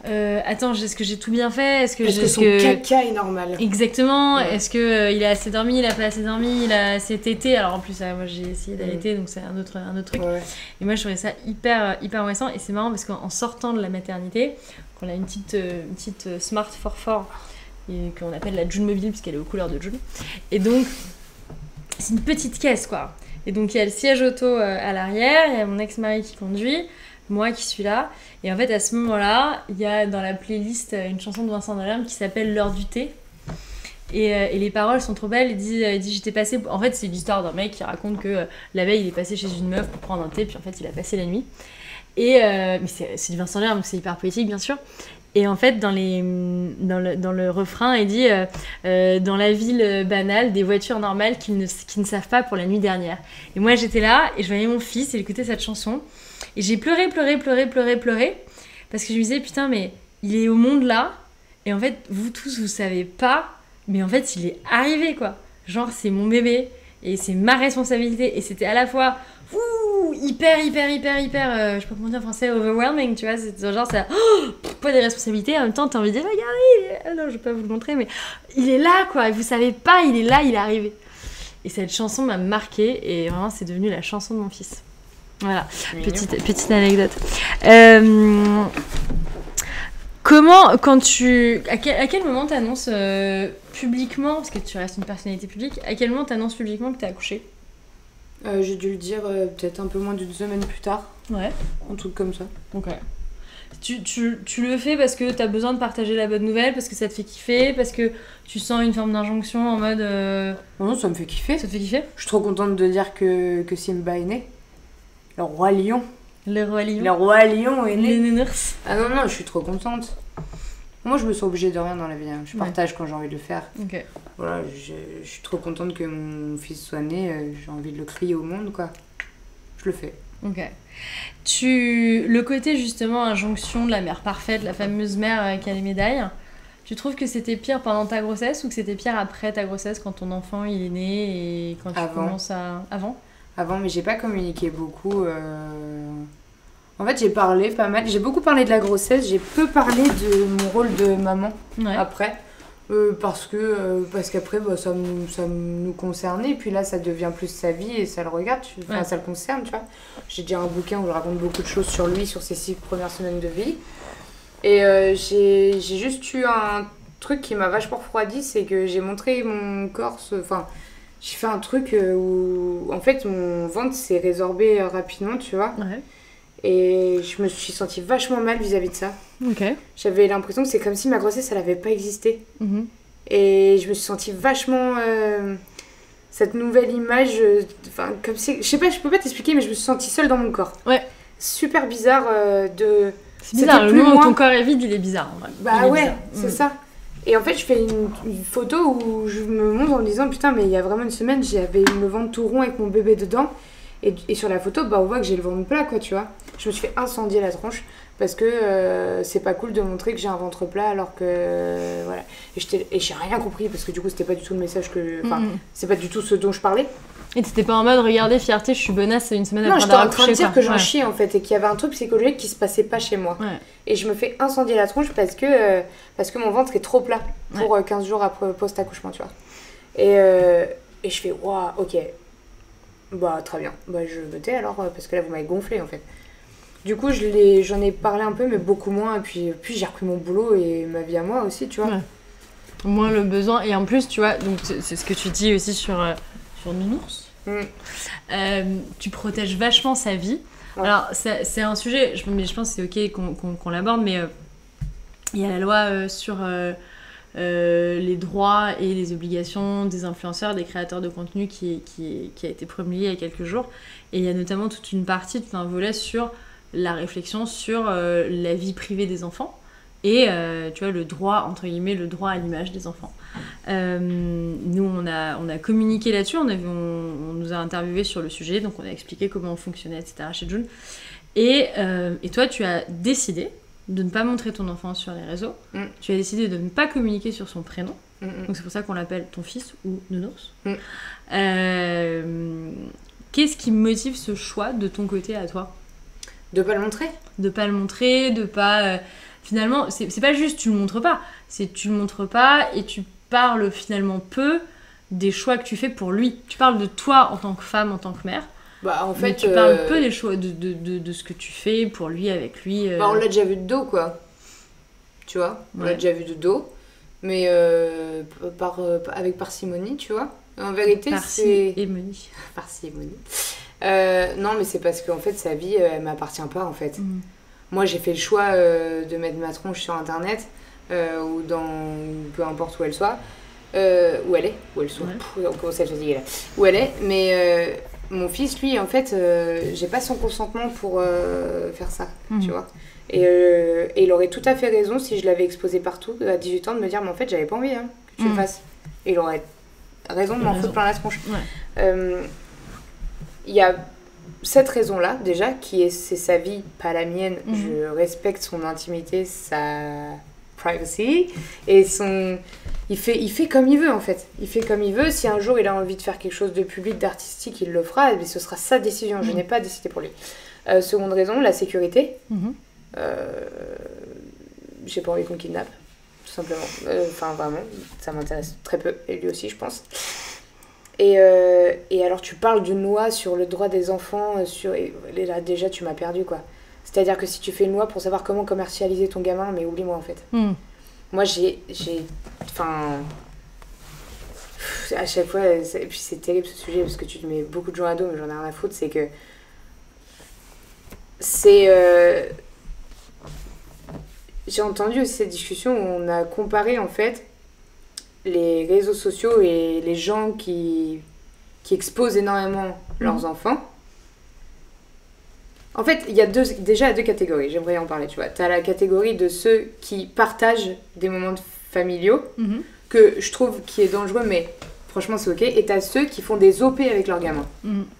attends, est-ce que j'ai tout bien fait? Est-ce que son caca est normal? Exactement. Ouais. Est-ce que il a assez dormi? Il a pas assez dormi? Il a assez tété? Alors en plus, moi j'ai essayé d'allaiter, donc c'est un autre truc. Ouais. Et moi je trouvais ça hyper angoissant. Et c'est marrant parce qu'en sortant de la maternité, on a une petite Smart 4 et qu'on appelle la June Mobile puisqu'elle est aux couleurs de June. Et donc c'est une petite caisse quoi. Et donc il y a le siège auto à l'arrière, il y a mon ex-mari qui conduit. Moi qui suis là, et en fait à ce moment-là, il y a dans la playlist une chanson de Vincent Delerme qui s'appelle L'heure du thé. Et les paroles sont trop belles. Il dit j'étais passé. En fait, c'est l'histoire d'un mec qui raconte que la veille il est passé chez une meuf pour prendre un thé, puis en fait il a passé la nuit. Mais c'est du Vincent Delerme, donc c'est hyper poétique bien sûr. Et en fait, dans le refrain, il dit dans la ville banale, des voitures normales qui ne savent pas pour la nuit dernière. Et moi j'étais là et je voyais mon fils et il écoutait cette chanson. Et j'ai pleuré, parce que je me disais, putain, mais il est au monde là, et en fait, vous tous, vous savez pas, mais en fait, il est arrivé, quoi. Genre, c'est mon bébé, et c'est ma responsabilité, et c'était à la fois, hyper, je sais pas comment dire en français, overwhelming, tu vois, c'est genre, ça, pas des responsabilités, en même temps, t'as envie de dire, regardez, non, je vais pas vous le montrer, mais il est là, quoi, et vous savez pas, il est là, il est arrivé. Et cette chanson m'a marquée, et vraiment, c'est devenu la chanson de mon fils. Voilà, petite anecdote. Comment, quand tu... À quel moment t'annonces publiquement, parce que tu restes une personnalité publique, à quel moment t'annonces publiquement que t'as accouché? J'ai dû le dire peut-être un peu moins d'une semaine plus tard. Ouais. Un truc comme ça. Ok. Tu le fais parce que t'as besoin de partager la bonne nouvelle, parce que ça te fait kiffer, parce que tu sens une forme d'injonction en mode... Non, ça me fait kiffer. Ça te fait kiffer? Je suis trop contente de dire que Simba est né. Le roi lion. Le roi lion. Le roi lion est né. Les néners. Ah non, je suis trop contente. Moi, je me sens obligée de rien dans la vie. Hein. Je partage quand j'ai envie de le faire. Ok. Voilà, je suis trop contente que mon fils soit né. J'ai envie de le crier au monde, quoi. Je le fais. Ok. Le côté, justement, injonction de la mère parfaite, la fameuse mère qui a les médailles, tu trouves que c'était pire pendant ta grossesse ou que c'était pire après ta grossesse quand ton enfant il est né et quand tu commences à... Avant, mais j'ai pas communiqué beaucoup. En fait, j'ai parlé pas mal. J'ai beaucoup parlé de la grossesse. J'ai peu parlé de mon rôle de maman après. Parce qu'après, ça nous concernait. Et puis là, ça devient plus sa vie et ça le regarde. Ça le concerne, tu vois. J'ai déjà un bouquin où je raconte beaucoup de choses sur lui, sur ses 6 premières semaines de vie. Et j'ai juste eu un truc qui m'a vachement refroidi, c'est que j'ai montré mon corps. J'ai fait un truc où, en fait, mon ventre s'est résorbé rapidement, tu vois. Ouais. Et je me suis sentie vachement mal vis-à-vis de ça. Ok. J'avais l'impression que c'est comme si ma grossesse, elle avait pas existé. Mm-hmm. Et je me suis sentie vachement... cette nouvelle image... comme si... Je sais pas, je peux pas t'expliquer, mais je me suis sentie seule dans mon corps. Ouais. Super bizarre de... C'est bizarre, le moment où ton corps est vide, il est bizarre. En vrai. Bah ouais, c'est ça. Et en fait, je fais une photo où je me montre en me disant, putain, mais il y a vraiment une semaine, j'avais le ventre tout rond avec mon bébé dedans. Et sur la photo, on voit que j'ai le ventre plat, quoi, tu vois. Je me suis fait incendier la tronche parce que c'est pas cool de montrer que j'ai un ventre plat alors que... voilà. Et j'ai rien compris parce que du coup, c'était pas du tout le message que... Enfin, c'est pas du tout ce dont je parlais. Et t'étais pas en mode, regardez, fierté, je suis bonasse une semaine après d'avoir accouché. Non, j'étais en train de dire que j'en chiais, en fait, et qu'il y avait un truc psychologique qui se passait pas chez moi. Ouais. Et je me fais incendier la tronche parce que mon ventre est trop plat pour 15 jours après post-accouchement, tu vois. Et je fais, waouh, ok. Bah, très bien. Bah, je me tais alors, parce que là, vous m'avez gonflé, en fait. Du coup, j'en ai parlé un peu, mais beaucoup moins. Et puis j'ai repris mon boulot et ma vie à moi aussi, tu vois. Ouais. Moins le besoin. Et en plus, tu vois, donc c'est ce que tu dis aussi sur Nounours. Tu protèges vachement sa vie. Ouais. Alors, c'est un sujet, mais je pense que c'est ok qu'on l'aborde, mais il y a la loi sur les droits et les obligations des influenceurs, des créateurs de contenu qui a été promulguée il y a quelques jours. Et il y a notamment toute une partie, tout un volet sur la réflexion sur la vie privée des enfants et tu vois, le droit, entre guillemets, le droit à l'image des enfants. Nous, on a communiqué là-dessus, on nous a interviewé sur le sujet, donc on a expliqué comment on fonctionnait, etc. chez June. Et toi, tu as décidé de ne pas montrer ton enfant sur les réseaux. Tu as décidé de ne pas communiquer sur son prénom. Donc c'est pour ça qu'on l'appelle ton fils ou Nounours. Qu'est-ce qui motive ce choix de ton côté à toi ? De pas le montrer ? De pas le montrer, de pas... finalement, c'est pas juste tu le montres pas, c'est tu le montres pas et tu parles finalement peu des choix que tu fais pour lui. Tu parles de toi en tant que femme, en tant que mère. Bah, en fait, mais tu parles peu des choix, de ce que tu fais pour lui, avec lui. Bah, on l'a déjà vu de dos, quoi. Tu vois, on l'a déjà vu de dos, mais avec parcimonie, tu vois. En vérité, c'est... Parcimonie. Non, mais c'est parce qu'en fait, sa vie, elle m'appartient pas, en fait. Moi, j'ai fait le choix de mettre ma tronche sur Internet, ou dans... peu importe où elle soit. Où elle est, où elle soit. Ouais. On commence à se dire là. Où elle est, mais mon fils, lui, en fait, j'ai pas son consentement pour faire ça, tu vois. Et il aurait tout à fait raison si je l'avais exposé partout à 18 ans de me dire, mais en fait, j'avais pas envie que tu le fasses. Et il aurait raison de m'en foutre plein la tronche. Ouais. Il y a cette raison-là, déjà, c'est sa vie, pas la mienne. Je respecte son intimité, sa privacy, et il fait comme il veut, en fait. Il fait comme il veut. Si un jour il a envie de faire quelque chose de public, d'artistique, il le fera, mais ce sera sa décision. Je n'ai pas décidé pour lui. Seconde raison, la sécurité. J'ai pas envie qu'on me kidnappe, tout simplement. Enfin, vraiment, ça m'intéresse très peu, et lui aussi, je pense. Et alors, tu parles d'une loi sur le droit des enfants, et là, déjà, tu m'as perdu, quoi. C'est-à-dire que si tu fais une loi pour savoir comment commercialiser ton gamin, mais oublie-moi, en fait. Moi, enfin... À chaque fois, et puis c'est terrible, ce sujet, parce que tu mets beaucoup de gens à dos, mais j'en ai rien à foutre, c'est que... J'ai entendu aussi cette discussion où on a comparé, en fait, les réseaux sociaux et les gens qui exposent énormément leurs enfants En fait, il y a déjà deux catégories, j'aimerais en parler, tu vois. T'as la catégorie de ceux qui partagent des moments familiaux, que je trouve qui est dangereux, mais franchement c'est ok. Et t'as ceux qui font des OP avec leurs gamins,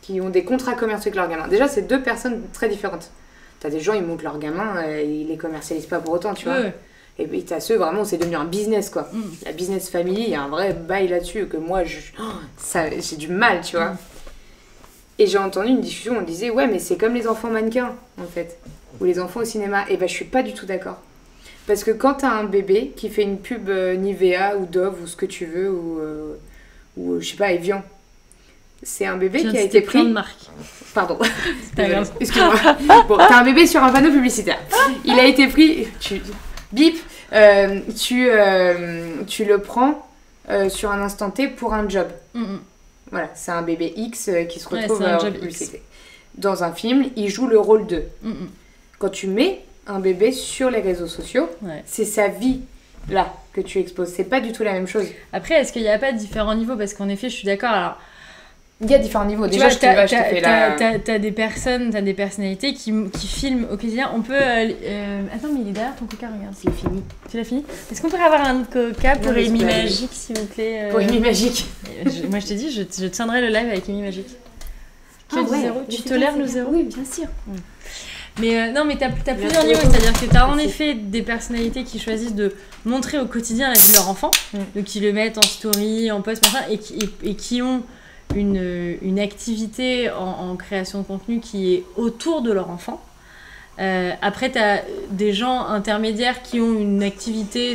qui ont des contrats commerciaux avec leurs gamins. Déjà, c'est deux personnes très différentes. T'as des gens, ils montent leurs gamins, ils les commercialisent pas pour autant, tu vois. Et puis t'as ceux, vraiment, c'est devenu un business, quoi. La business family, il y a un vrai bail là-dessus, que moi, j'ai du mal, tu vois. Et j'ai entendu une discussion, on disait, ouais, mais c'est comme les enfants mannequins, en fait. Ou les enfants au cinéma. Et ben, je suis pas du tout d'accord. Parce que quand t'as un bébé qui fait une pub Nivea ou Dove ou ce que tu veux, ou je sais pas, Evian, c'est un bébé qui a été pris... plein de marques. Pardon. Excuse-moi. Bon, t'as un bébé sur un panneau publicitaire. Il a été pris... Bip. Tu le prends sur un instant T pour un job. Voilà, c'est un bébé X qui se retrouve en publicité. Dans un film, il joue le rôle de. Quand tu mets un bébé sur les réseaux sociaux, c'est sa vie là que tu exposes. C'est pas du tout la même chose. Après, est-ce qu'il n'y a pas différents niveaux? Parce qu'en effet, je suis d'accord. Alors, il y a différents niveaux. Déjà, t'as des personnes, t'as des personnalités qui filment au quotidien. On peut... Attends, mais il est derrière ton coca, regarde. C'est fini. Tu l'as fini? Est-ce qu'on pourrait avoir un autre coca pour Amy Magique, s'il vous plaît? Pour Amy Magique. Moi, je t'ai dit, je tiendrai le live avec Amy Magique. Tu tolères le zéro? Oui, bien sûr. Mais non, mais t'as plusieurs niveaux. C'est-à-dire que t'as en effet des personnalités qui choisissent de montrer au quotidien la vie de leur enfant. Donc, qui le mettent en story, en post, machin, et qui ont... une activité en création de contenu qui est autour de leur enfant. Après, tu as des gens intermédiaires qui ont une activité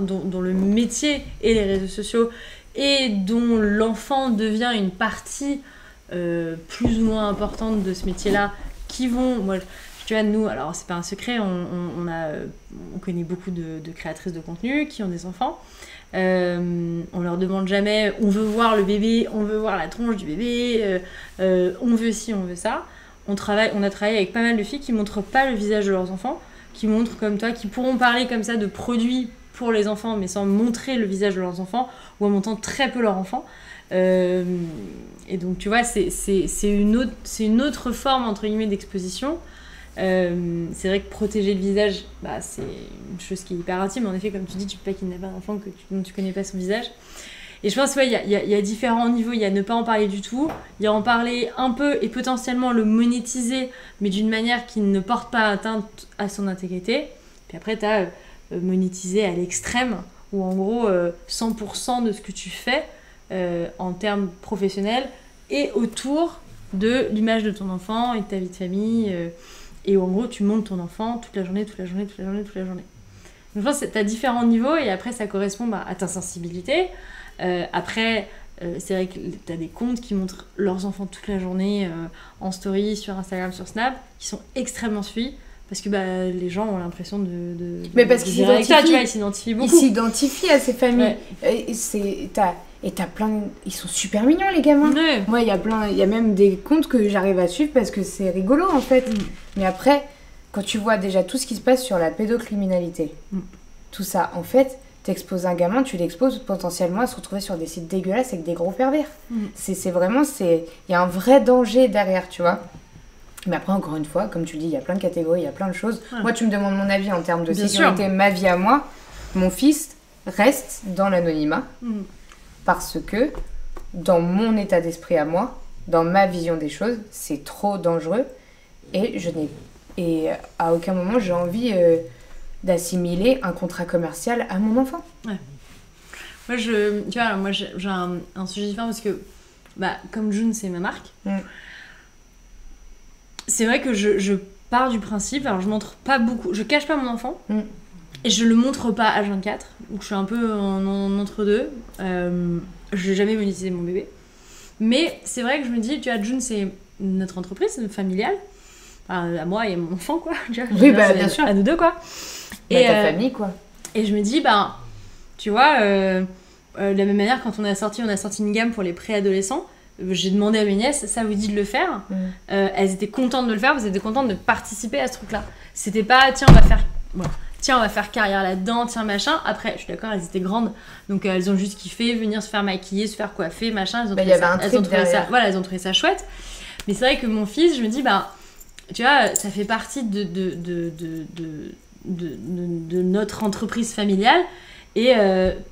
dont le métier est les réseaux sociaux et dont l'enfant devient une partie plus ou moins importante de ce métier-là, qui vont... Moi, tu vois, nous, alors c'est pas un secret, on connaît beaucoup de créatrices de contenu qui ont des enfants. On leur demande jamais, on veut voir le bébé, on veut voir la tronche du bébé, on veut ci, on veut ça. On a travaillé avec pas mal de filles qui montrent pas le visage de leurs enfants, qui montrent comme toi, qui pourront parler comme ça de produits pour les enfants, mais sans montrer le visage de leurs enfants, ou en montrant très peu leur enfant. Et donc tu vois, c'est une autre forme entre guillemets d'exposition. C'est vrai que protéger le visage, c'est une chose qui est hyper intime. En effet, comme tu dis, tu peux pas kidnapper un enfant dont tu connais pas son visage. Et je pense qu'il y a différents niveaux. Il y a ne pas en parler du tout, il y a en parler un peu et potentiellement le monétiser, mais d'une manière qui ne porte pas atteinte à son intégrité. Puis après, tu as monétiser à l'extrême, où en gros 100% de ce que tu fais en termes professionnels est autour de l'image de ton enfant et de ta vie de famille. Et où en gros tu montes ton enfant toute la journée. Donc je pense que tu as différents niveaux et après ça correspond à ta sensibilité. Après, c'est vrai que tu as des comptes qui montrent leurs enfants toute la journée en story, sur Instagram, sur Snap, qui sont extrêmement suivis. Parce que les gens ont l'impression mais parce qu'ils s'identifient. Tu vois, ils s'identifient beaucoup. Ils s'identifient à ces familles. Ouais. Et t'as plein... Ils sont super mignons, les gamins. Ouais. Moi, il y a même des comptes que j'arrive à suivre parce que c'est rigolo, en fait. Mais après, quand tu vois déjà tout ce qui se passe sur la pédocriminalité, tout ça, en fait, t'exposes un gamin, tu l'exposes potentiellement à se retrouver sur des sites dégueulasses avec des gros pervers. C'est vraiment... Il y a un vrai danger derrière, tu vois. Mais après, encore une fois, comme tu dis, il y a plein de catégories, il y a plein de choses. Ouais. Moi, tu me demandes mon avis en termes de sécurité, ma vie à moi. Mon fils reste dans l'anonymat parce que dans mon état d'esprit à moi, dans ma vision des choses, c'est trop dangereux et à aucun moment j'ai envie d'assimiler un contrat commercial à mon enfant. Ouais. Moi, j'ai un sujet différent parce que, comme June, c'est ma marque. C'est vrai que je pars du principe, alors je montre pas beaucoup, je cache pas mon enfant et je le montre pas à 24, donc je suis un peu en entre-deux. Je n'ai jamais monétisé mon bébé, mais c'est vrai que je me dis, tu vois, June, c'est notre entreprise, c'est familiale, à moi et à mon enfant, quoi. Tu vois, oui, bien sûr. À nous deux, quoi. Et ta famille, quoi. Et je me dis, tu vois, de la même manière, quand on a sorti une gamme pour les préadolescents. J'ai demandé à mes nièces, ça vous dit de le faire elles étaient contentes de le faire, parce qu'elles étaient contentes de participer à ce truc là. C'était pas tiens on va faire carrière là-dedans, tiens machin. Après je suis d'accord, elles étaient grandes, donc elles ont juste kiffé venir se faire maquiller, se faire coiffer machin. Elles ont trouvé ça chouette. Mais c'est vrai que mon fils, je me dis tu vois, ça fait partie de notre entreprise familiale et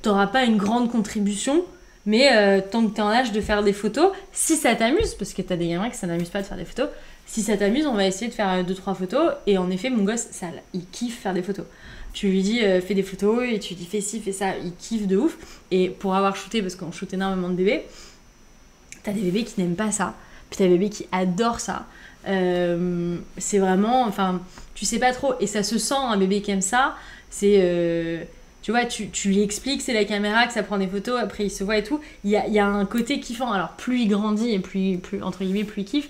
t'auras pas une grande contribution, mais tant que t'es en âge de faire des photos, si ça t'amuse, parce que t'as des gamins que ça n'amuse pas de faire des photos, si ça t'amuse, on va essayer de faire 2-3 photos. Et en effet, mon gosse, il kiffe faire des photos. Tu lui dis fais des photos et tu lui dis fais ci, fais ça, il kiffe de ouf. Et pour avoir shooté, parce qu'on shoot énormément de bébés, t'as des bébés qui n'aiment pas ça, puis t'as des bébés qui adorent ça. C'est vraiment, enfin, tu sais pas trop, et ça se sent, un bébé qui aime ça, c'est, tu vois, tu lui expliques, c'est la caméra, que ça prend des photos, après il se voit et tout, il y a un côté kiffant, alors plus il grandit et plus entre guillemets, plus il kiffe,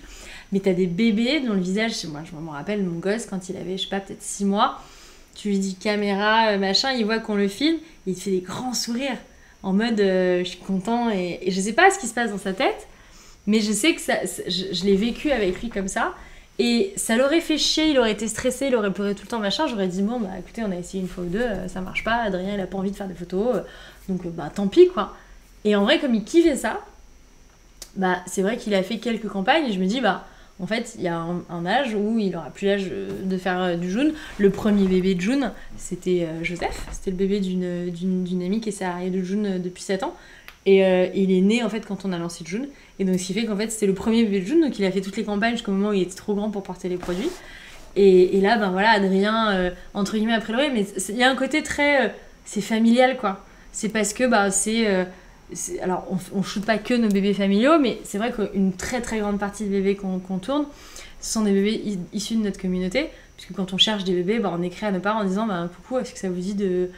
mais t'as des bébés dont le visage, moi je me rappelle, mon gosse, quand il avait, je sais pas, peut-être 6 mois, tu lui dis caméra, machin, il voit qu'on le filme, il te fait des grands sourires, en mode, je suis content, et je sais pas ce qui se passe dans sa tête, mais je sais que je l'ai vécu avec lui comme ça. Et ça l'aurait fait chier, il aurait été stressé, il aurait pleuré tout le temps, machin. J'aurais dit, bon, bah écoutez, on a essayé une fois ou deux, ça marche pas, Adrien, il a pas envie de faire des photos, donc bah tant pis, quoi. Et en vrai, comme il kiffait ça, bah c'est vrai qu'il a fait quelques campagnes, et je me dis, bah en fait, il y a un âge où il aura plus l'âge de faire du June. Le premier bébé de June, c'était Joseph, c'était le bébé d'une amie qui est salariée de June depuis 7 ans. Et il est né en fait quand on a lancé le June. Et donc ce qui fait qu'en fait c'était le premier bébé de June, donc il a fait toutes les campagnes jusqu'au moment où il était trop grand pour porter les produits. Et là, ben voilà, Adrien, entre guillemets, après le mais il y a un côté très... c'est familial, quoi. C'est parce que bah, alors on shoot pas que nos bébés familiaux, mais c'est vrai qu'une très très grande partie des bébés qu'on tourne, ce sont des bébés issus de notre communauté. Puisque quand on cherche des bébés, bah, on écrit à nos parents en disant bah, coucou, est-ce que ça vous dit de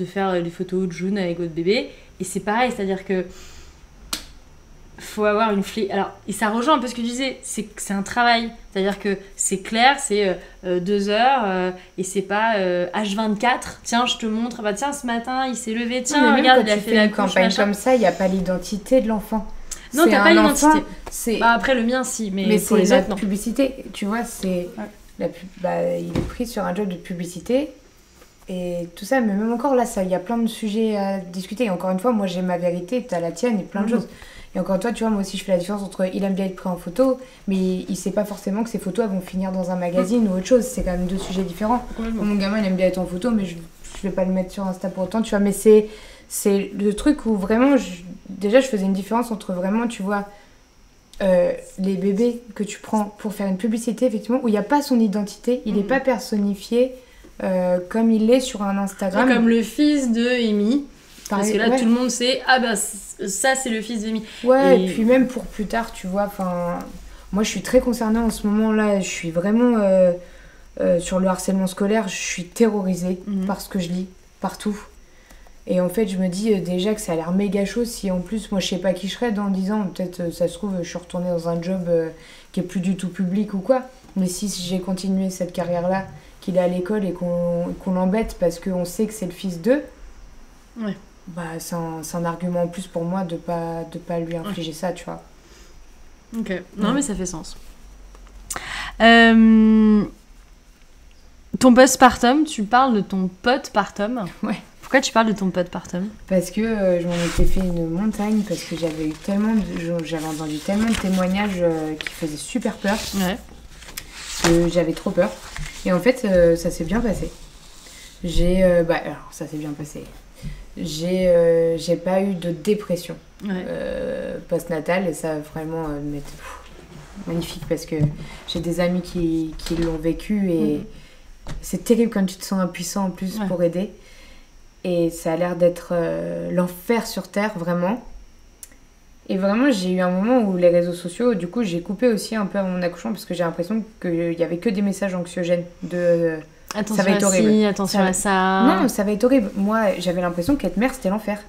faire des photos de June avec votre bébé? Et c'est pareil, c'est-à-dire que faut avoir une alors, et ça rejoint un peu ce que tu disais, c'est un travail, c'est-à-dire que c'est clair, c'est 2 heures et c'est pas H24, tiens je te montre, bah tiens ce matin il s'est levé, tiens regarde il a fait la campagne machin. Comme ça, il n'y a pas l'identité de l'enfant. Non, t'as pas l'identité. Bah, après le mien si, mais pour les autres non. Publicité, tu vois, c'est il est pris sur un job de publicité. Et tout ça, mais même encore là, il y a plein de sujets à discuter. Et encore une fois, moi j'ai ma vérité, t'as la tienne et plein de choses. Et encore une fois, tu vois, moi aussi je fais la différence entre il aime bien être pris en photo, mais il sait pas forcément que ces photos elles vont finir dans un magazine ou autre chose. C'est quand même 2 sujets différents. Mon gamin il aime bien être en photo, mais je vais pas le mettre sur Insta pour autant, tu vois. Mais c'est le truc où vraiment, déjà je faisais une différence entre vraiment, tu vois, les bébés que tu prends pour faire une publicité, effectivement, où il n'y a pas son identité, il n'est pas personnifié. Comme il est sur un Instagram. Comme le fils de Amy. Parce que là, tout le monde sait, ah bah ça, c'est le fils d'Amy. Ouais, et puis même pour plus tard, tu vois, moi, je suis très concernée en ce moment-là. Je suis vraiment sur le harcèlement scolaire. Je suis terrorisée par ce que je lis partout. Et en fait, je me dis déjà que ça a l'air méga chaud. Si en plus, moi, je sais pas qui je serais dans 10 ans. Peut-être, ça se trouve, je suis retournée dans un job qui est plus du tout public ou quoi. Mais si j'ai continué cette carrière-là, qu'il est à l'école et qu'on l'embête parce qu'on sait que c'est le fils d'eux, bah, c'est un argument en plus pour moi de pas lui infliger ça, tu vois. Ok, non mais ça fait sens. Ton postpartum, tu parles de ton pote partum. Ouais. Pourquoi tu parles de ton pote partum? Parce que je m'en étais fait une montagne, parce que j'avais entendu tellement de témoignages qui faisaient super peur. Ouais. Que j'avais trop peur. Et en fait, ça s'est bien passé. Alors, ça s'est bien passé. J'ai pas eu de dépression postnatale, et ça, vraiment, magnifique, parce que j'ai des amis qui l'ont vécu, et c'est terrible quand tu te sens impuissant en plus pour aider. Et ça a l'air d'être l'enfer sur Terre, vraiment. Et vraiment, j'ai eu un moment où les réseaux sociaux, du coup, j'ai coupé aussi un peu à mon accouchement, parce que j'ai l'impression qu'il y avait que des messages anxiogènes de attention ça va être horrible. Attention à ça. Non, ça va être horrible. Moi, j'avais l'impression qu'être mère, c'était l'enfer.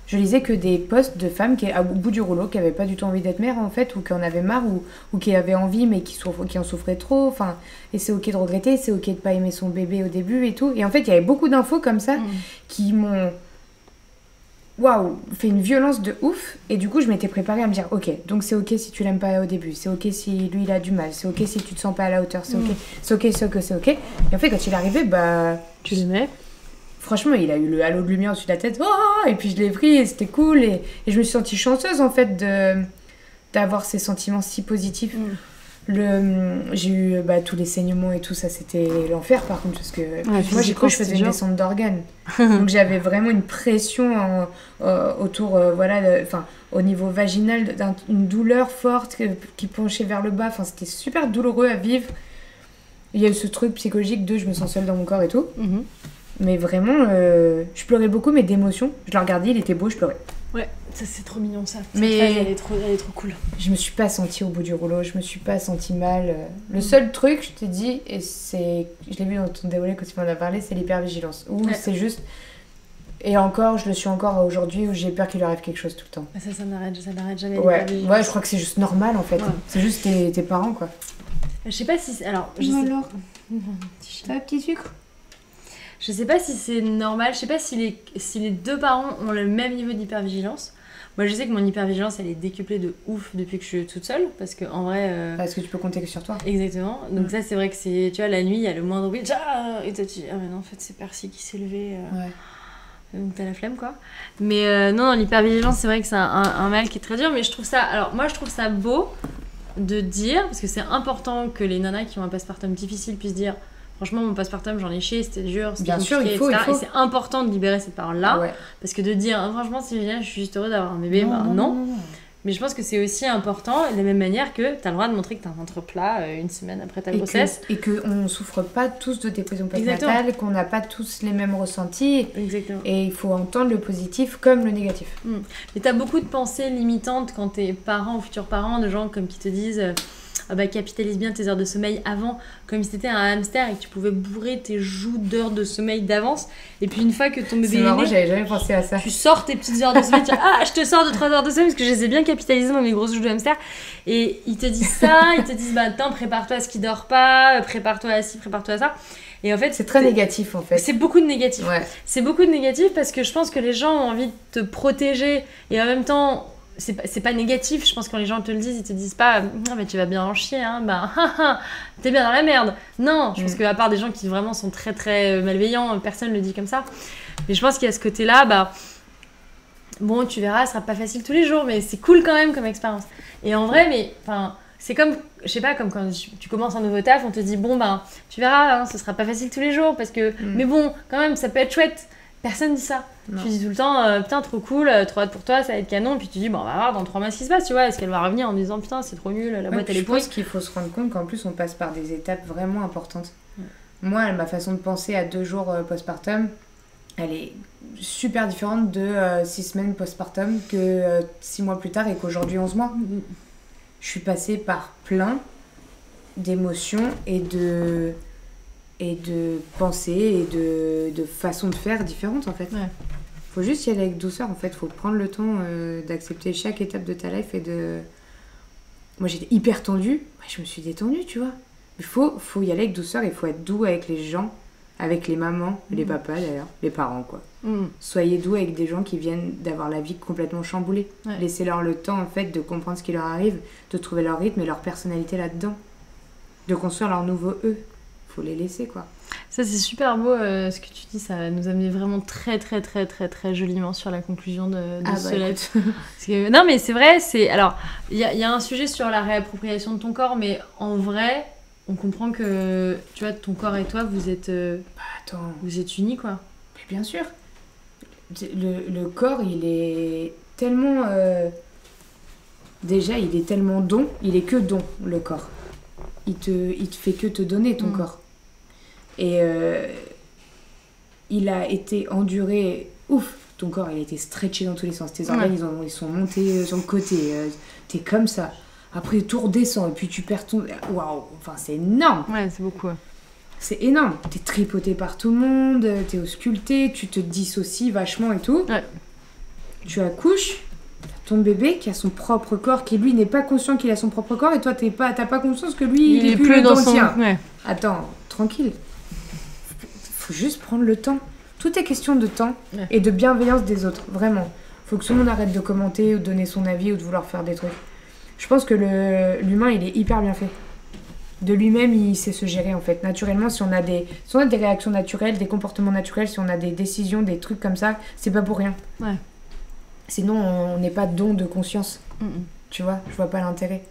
Je lisais que des posts de femmes qui, au bout du rouleau, qui n'avaient pas du tout envie d'être mère, en fait, ou qui en avaient marre, ou qui avaient envie, mais qui en souffraient trop. Enfin, et c'est ok de regretter, c'est ok de pas aimer son bébé au début et tout. Et en fait, il y avait beaucoup d'infos comme ça qui m'ont fait une violence de ouf. Et du coup, je m'étais préparée à me dire, ok, donc c'est ok si tu l'aimes pas au début, c'est ok si lui il a du mal, c'est ok si tu te sens pas à la hauteur, c'est ok, c'est ok. Et en fait, quand il est arrivé, bah... Tu l'aimais? Franchement, il a eu le halo de lumière au-dessus de la tête, et puis je l'ai pris et c'était cool. Et je me suis sentie chanceuse en fait d'avoir ces sentiments si positifs. J'ai eu tous les saignements et tout, ça c'était l'enfer par contre, parce que moi j'ai cru que je faisais une descente d'organes. Donc j'avais vraiment une pression autour, au niveau vaginal, une douleur forte qui penchait vers le bas. Enfin, c'était super douloureux à vivre. Il y a eu ce truc psychologique de je me sens seule dans mon corps et tout. Mais vraiment, je pleurais beaucoup, mais d'émotion. Je le regardais, il était beau, je pleurais. Ouais, ça c'est trop mignon ça. Mais elle est trop cool. Je me suis pas sentie au bout du rouleau, je me suis pas sentie mal. Le seul truc, je t'ai dit, et je l'ai vu dans ton déroulé quand tu m'en as parlé, c'est l'hypervigilance. Où c'est juste. Et encore, je le suis encore aujourd'hui où j'ai peur qu'il lui arrive quelque chose tout le temps. Ça n'arrête jamais. Ouais, je crois que c'est juste normal en fait. Ouais. C'est juste tes parents quoi. Je sais pas si. Alors, T'as un petit sucre? Je sais pas si c'est normal, je sais pas si les deux parents ont le même niveau d'hypervigilance. Moi je sais que mon hypervigilance elle est décuplée de ouf depuis que je suis toute seule, parce que en vrai... Parce que tu peux compter que sur toi. Exactement, donc ça c'est vrai que c'est, tu vois, la nuit il y a le moindre bruit, et toi tu dis, ah mais non en fait c'est Percy qui s'est levé, donc t'as la flemme quoi. Mais non, l'hypervigilance c'est vrai que c'est un mal qui est très dur, mais je trouve ça beau de dire, parce que c'est important que les nanas qui ont un postpartum difficile puissent dire, franchement, mon postpartum, j'en ai chié, c'était dur, c'était compliqué, etc. Et c'est important de libérer cette parole-là. Parce que de dire, franchement, c'est génial, je suis juste heureuse d'avoir un bébé, non. Mais je pense que c'est aussi important, de la même manière que tu as le droit de montrer que tu as un ventre plat une semaine après ta grossesse. Et qu'on ne souffre pas tous de dépression postnatale, qu'on n'a pas tous les mêmes ressentis. Exactement. Et il faut entendre le positif comme le négatif. Mais tu as beaucoup de pensées limitantes quand tu es parent ou futur parent, de gens comme qui te disent... capitalise bien tes heures de sommeil avant, comme si t'étais un hamster et que tu pouvais bourrer tes joues d'heures de sommeil d'avance. Et puis une fois que ton bébé est marrant, j'avais jamais pensé à ça. Tu sors tes petites heures de sommeil, tu dis je te sors de 3 heures de sommeil parce que je les ai bien capitalisées dans mes grosses joues de hamster. Et ils te disent ça, ils te disent attends, prépare-toi à ce qui dort pas, prépare-toi à ci, prépare-toi à ça. Et en fait, c'est très négatif en fait. C'est beaucoup de négatif. Ouais. C'est beaucoup de négatif parce que je pense que les gens ont envie de te protéger et en même temps c'est pas négatif. Je pense que quand les gens te le disent, ils te disent pas mais tu vas bien en chier, hein, t'es bien dans la merde. Non, je pense qu'à part des gens qui vraiment sont très très malveillants, personne le dit comme ça. Mais je pense qu'il y a ce côté-là, bon, tu verras, ce sera pas facile tous les jours, mais c'est cool quand même comme expérience. Et en vrai, c'est comme, je sais pas, comme quand tu commences un nouveau taf, on te dit tu verras, ce sera pas facile tous les jours parce que, mais bon, quand même, ça peut être chouette. Personne dit ça. Non. Tu dis tout le temps, putain, trop cool, trop hâte pour toi, ça va être canon. Puis tu dis, on va voir dans 3 mois ce qui se passe, tu vois. Est-ce qu'elle va revenir en disant, putain, c'est trop nul, la boîte elle est pourrie. Je pense qu'il faut se rendre compte qu'en plus, on passe par des étapes vraiment importantes. Moi, ma façon de penser à 2 jours postpartum, elle est super différente de 6 semaines postpartum que 6 mois plus tard et qu'aujourd'hui 11 mois. Je suis passée par plein d'émotions et de pensées et de façons de faire différentes en fait. Faut juste y aller avec douceur en fait, faut prendre le temps d'accepter chaque étape de ta life moi j'étais hyper tendue, je me suis détendue tu vois. Il faut y aller avec douceur, il faut être doux avec les gens, avec les mamans, les papas d'ailleurs, les parents quoi. Soyez doux avec des gens qui viennent d'avoir la vie complètement chamboulée. Laissez-leur le temps en fait de comprendre ce qui leur arrive, de trouver leur rythme et leur personnalité là-dedans, de construire leur nouveau eux. Faut les laisser quoi. Ça c'est super beau ce que tu dis, ça nous amenait vraiment très très très très très joliment sur la conclusion de ce live. Non mais c'est vrai, alors il y a un sujet sur la réappropriation de ton corps, mais en vrai on comprend que tu vois ton corps et toi vous êtes vous êtes unis quoi. Mais bien sûr. Le corps il est tellement déjà il est tellement don, il est que don le corps. Il te fait que te donner ton corps. Et il a été enduré, ton corps il a été stretché dans tous les sens, tes organes ils sont montés sur le côté, t'es comme ça, après tout redescend et puis tu perds ton... Waouh, enfin c'est énorme. C'est beaucoup. C'est énorme, t'es tripoté par tout le monde, t'es ausculté, tu te dissocies vachement et tout. Tu accouches, ton bébé qui a son propre corps, qui lui n'est pas conscient qu'il a son propre corps, et toi t'as pas conscience que lui il est plus dans son tien. Attends, tranquille. Faut juste prendre le temps. Tout est question de temps et de bienveillance des autres, vraiment. Faut que tout le monde arrête de commenter ou de donner son avis ou de vouloir faire des trucs. Je pense que l'humain il est hyper bien fait. De lui-même il sait se gérer en fait. Naturellement, si on a des réactions naturelles, des comportements naturels, si on a des décisions, des trucs comme ça, c'est pas pour rien. Sinon on n'est pas don de conscience. Tu vois, je vois pas l'intérêt.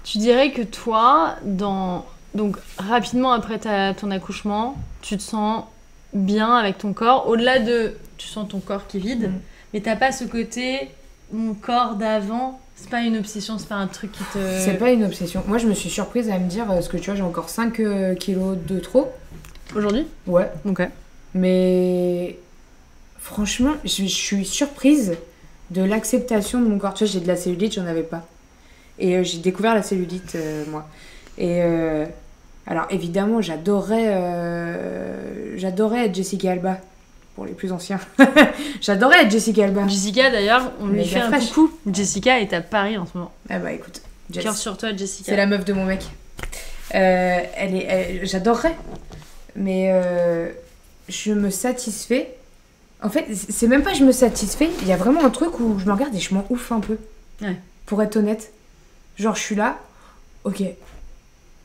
Tu dirais que toi, donc rapidement après ton accouchement, tu te sens bien avec ton corps, au-delà de... Tu sens ton corps qui est vide, mais t'as pas ce côté, mon corps d'avant, c'est pas une obsession, c'est pas un truc qui te... C'est pas une obsession. Moi, je me suis surprise à me dire, parce que tu vois, j'ai encore 5 kilos de trop. Aujourd'hui ? Ouais. Ok. Mais franchement, je suis surprise de l'acceptation de mon corps. Tu vois, j'ai de la cellulite, j'en avais pas. Et j'ai découvert la cellulite, moi. Et alors, évidemment, j'adorais être Jessica Alba, pour les plus anciens. J'adorais être Jessica Alba. Jessica, d'ailleurs, on lui fait un coucou. Jessica est à Paris en ce moment. Ah bah écoute, cœur sur toi, Jessica. C'est la meuf de mon mec. J'adorerais. Mais je me satisfais. En fait, c'est même pas je me satisfais. Il y a vraiment un truc où je me regarde et je m'en ouf un peu. Ouais. Pour être honnête. Genre, je suis là. Ok.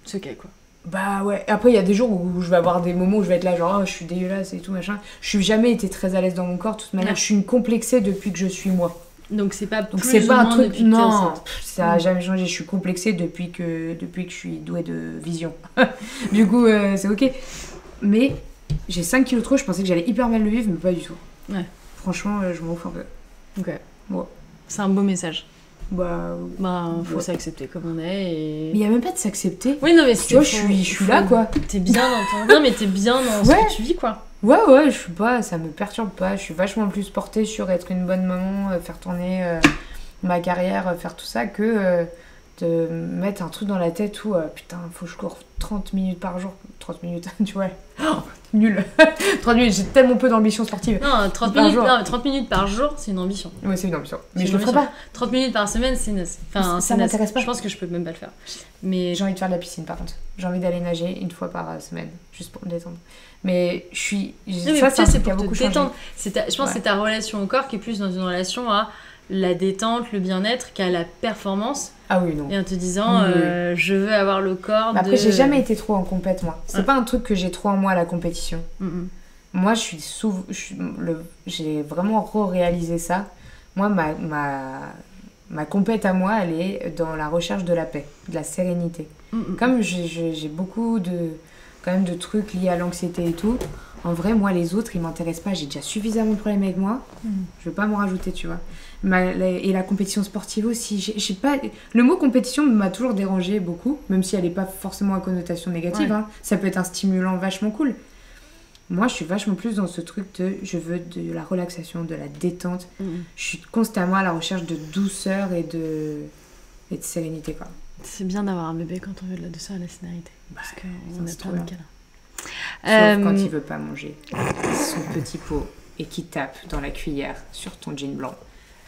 C'est ok, quoi. Bah ouais. Après, il y a des jours où je vais avoir des moments où je vais être là, genre, oh, je suis dégueulasse et tout, machin. Je suis jamais été très à l'aise dans mon corps. De toute manière, je suis une complexée depuis que je suis moi. Donc, c'est pas Donc, plus c'est pas un truc. depuis Non, ça a jamais changé. Je suis complexée depuis que je suis douée de vision. Du coup, c'est ok. Mais j'ai 5 kilos trop. Je pensais que j'allais hyper mal le vivre, mais pas du tout. Ouais. Franchement, je m'en ouf un peu. Ok. Ouais. C'est un beau message. Bah, faut s'accepter comme on est et... Mais il y a même pas de s'accepter. Oui, non, mais tu vois, je suis là, quoi. T'es bien dans ton... Non, mais t'es bien dans ce que tu vis, quoi. Ouais, je suis pas... Ça me perturbe pas. Je suis vachement plus portée sur être une bonne maman, faire tourner ma carrière, faire tout ça, que de mettre un truc dans la tête où, putain, faut que je cours 30 minutes par jour. 30 minutes, tu vois. Oh, nul. 30 minutes, j'ai tellement peu d'ambition sportive. Non, 30 minutes par jour, c'est une ambition. Ouais, c'est une ambition. Mais je le ferai pas. 30 minutes par semaine, c'est naze. Enfin, ça m'intéresse pas. Je pense que je peux même pas le faire. Mais j'ai envie de faire de la piscine, par contre. J'ai envie d'aller nager une fois par semaine, juste pour me détendre. Mais je suis... ça, c'est pour te détendre. Je pense que c'est ta relation au corps qui est plus dans une relation à la détente, le bien-être, qu'à la performance. Ah oui, non. Et en te disant, je veux avoir le corps de... Après, j'ai jamais été trop en compète, moi. C'est pas un truc que j'ai trop en moi, la compétition. Moi, j'ai vraiment réalisé ça. Moi, ma compète à moi, elle est dans la recherche de la paix, de la sérénité. Comme j'ai beaucoup quand même de trucs liés à l'anxiété et tout, en vrai, moi, les autres, ils m'intéressent pas. J'ai déjà suffisamment de problèmes avec moi. Je veux pas m'en rajouter, tu vois. Et la compétition sportive aussi. J'ai pas... Le mot compétition m'a toujours dérangé beaucoup, même si elle n'est pas forcément à connotation négative. Hein. Ça peut être un stimulant vachement cool. Moi, je suis vachement plus dans ce truc de... Je veux de la relaxation, de la détente. Je suis constamment à la recherche de douceur et de sérénité, quoi. C'est bien d'avoir un bébé quand on veut de la douceur et de la sérénité. Parce qu'on a trop de câlins. Sauf quand il veut pas manger son petit pot et qu'il tape dans la cuillère sur ton jean blanc.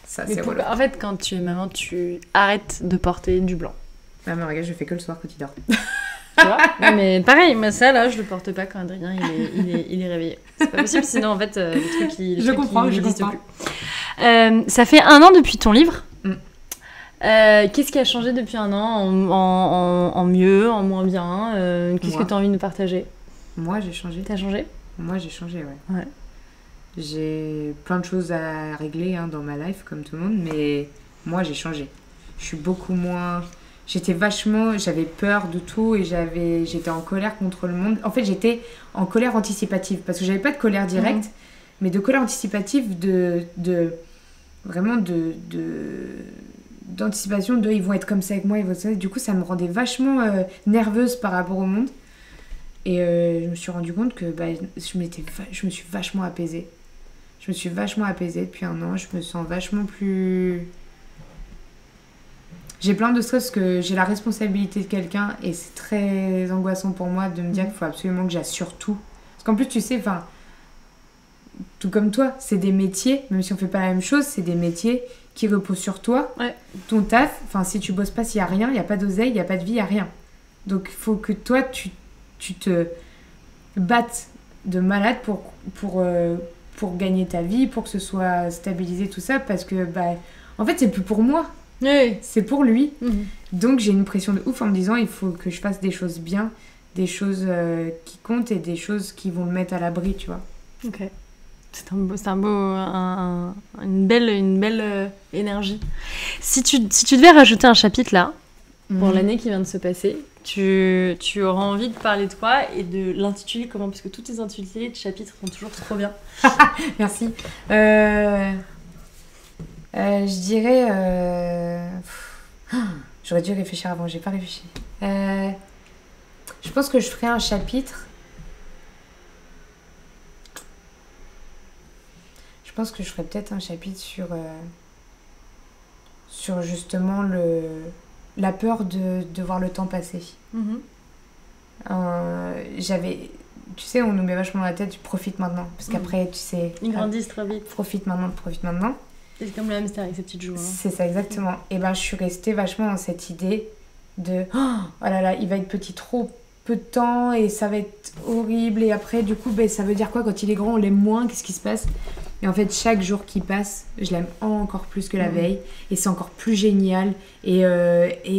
Ça, c'est relou. En fait, quand tu es maman, tu arrêtes de porter du blanc. Ah mais regarde, je fais que le soir quand il dort. Tu vois ? Non, mais pareil, moi ça là, je le porte pas quand Adrien il est réveillé. C'est pas possible, sinon en fait, le truc il n'existe plus. Ça fait 1 an depuis ton livre. Qu'est-ce qui a changé depuis 1 an en mieux, en moins bien Qu'est-ce que tu as envie de nous partager ? Moi, j'ai changé. T'as changé ? Moi, j'ai changé, ouais. J'ai plein de choses à régler dans ma life, comme tout le monde, mais moi, j'ai changé. Je suis beaucoup moins... J'avais peur de tout et j'étais en colère contre le monde. En fait, j'étais en colère anticipative, parce que j'avais pas de colère directe, mais de colère anticipative vraiment d'anticipation de ils vont être comme ça avec moi, ils vont être ça. Du coup, ça me rendait vachement nerveuse par rapport au monde. Et je me suis rendu compte que je me suis vachement apaisée. Je me suis vachement apaisée depuis 1 an. Je me sens vachement plus... J'ai plein de stress parce que j'ai la responsabilité de quelqu'un et c'est très angoissant pour moi de me dire qu'il faut absolument que j'assure tout. Parce qu'en plus, tu sais, tout comme toi, c'est des métiers, même si on fait pas la même chose, c'est des métiers qui reposent sur toi. Ouais. Ton taf, si tu bosses pas, s'il y a rien, il y a pas d'oseille, il y a pas de vie, il y a rien. Donc il faut que toi, tu te battes de malade pour gagner ta vie, pour que ce soit stabilisé, tout ça, parce que en fait c'est plus pour moi, c'est pour lui. Donc j'ai une pression de ouf en me disant il faut que je fasse des choses bien, des choses qui comptent et des choses qui vont le mettre à l'abri, tu vois. Ok, une belle énergie. Si tu devais rajouter un chapitre là, pour l'année qui vient de se passer. Tu auras envie de parler de quoi et de l'intitulé comment? Parce que tous tes intitulés de chapitres sont toujours trop bien. Merci. Je dirais... J'aurais dû réfléchir avant, j'ai pas réfléchi. Je pense que je ferais un chapitre... Je pense que je ferais peut-être un chapitre sur justement la peur de voir le temps passer. J'avais... Tu sais, on nous met vachement dans la tête, tu profites maintenant. Parce qu'après, tu sais... Ils grandissent très vite. Profite maintenant. C'est comme le hamster avec ses petites joues. C'est ça, exactement. Et ben, je suis restée vachement dans cette idée de... Oh là là, il va être petit trop peu de temps et ça va être horrible. Et après, du coup, ça veut dire quoi? Quand il est grand, on l'aime moins. Qu'est-ce qui se passe? Et en fait, chaque jour qui passe, je l'aime encore plus que la veille. Et c'est encore plus génial. Et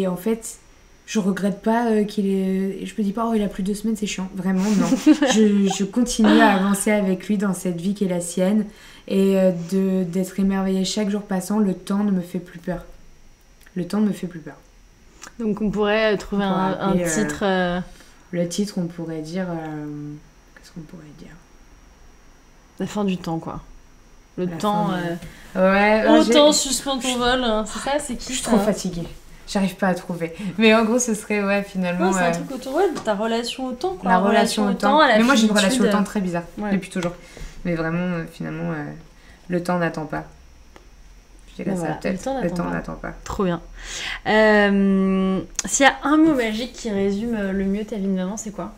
en fait, je regrette pas qu'il ait... Je me dis pas, oh, il a plus de 2 semaines, c'est chiant. Vraiment, non. je continue à avancer avec lui dans cette vie qui est la sienne. Et d'être émerveillée chaque jour passant, le temps ne me fait plus peur. Donc on pourrait trouver un titre... Le titre, on pourrait dire... Qu'est-ce qu'on pourrait dire? La fin du temps, quoi. Le temps... Ouais. Autant suspend ton vol. Hein. C'est ça, c'est qui? Je suis trop fatiguée. J'arrive pas à trouver. Mais en gros, ce serait, finalement... Ouais, c'est un truc autour de ta relation au temps, quoi. La relation au temps. Mais moi, j'ai une relation au temps très bizarre. Depuis toujours. Mais vraiment, finalement, le temps n'attend pas. Je dirais ça, peut-être. Le temps n'attend pas. Trop bien. S'il y a un mot magique qui résume le mieux ta vie de maman, c'est quoi?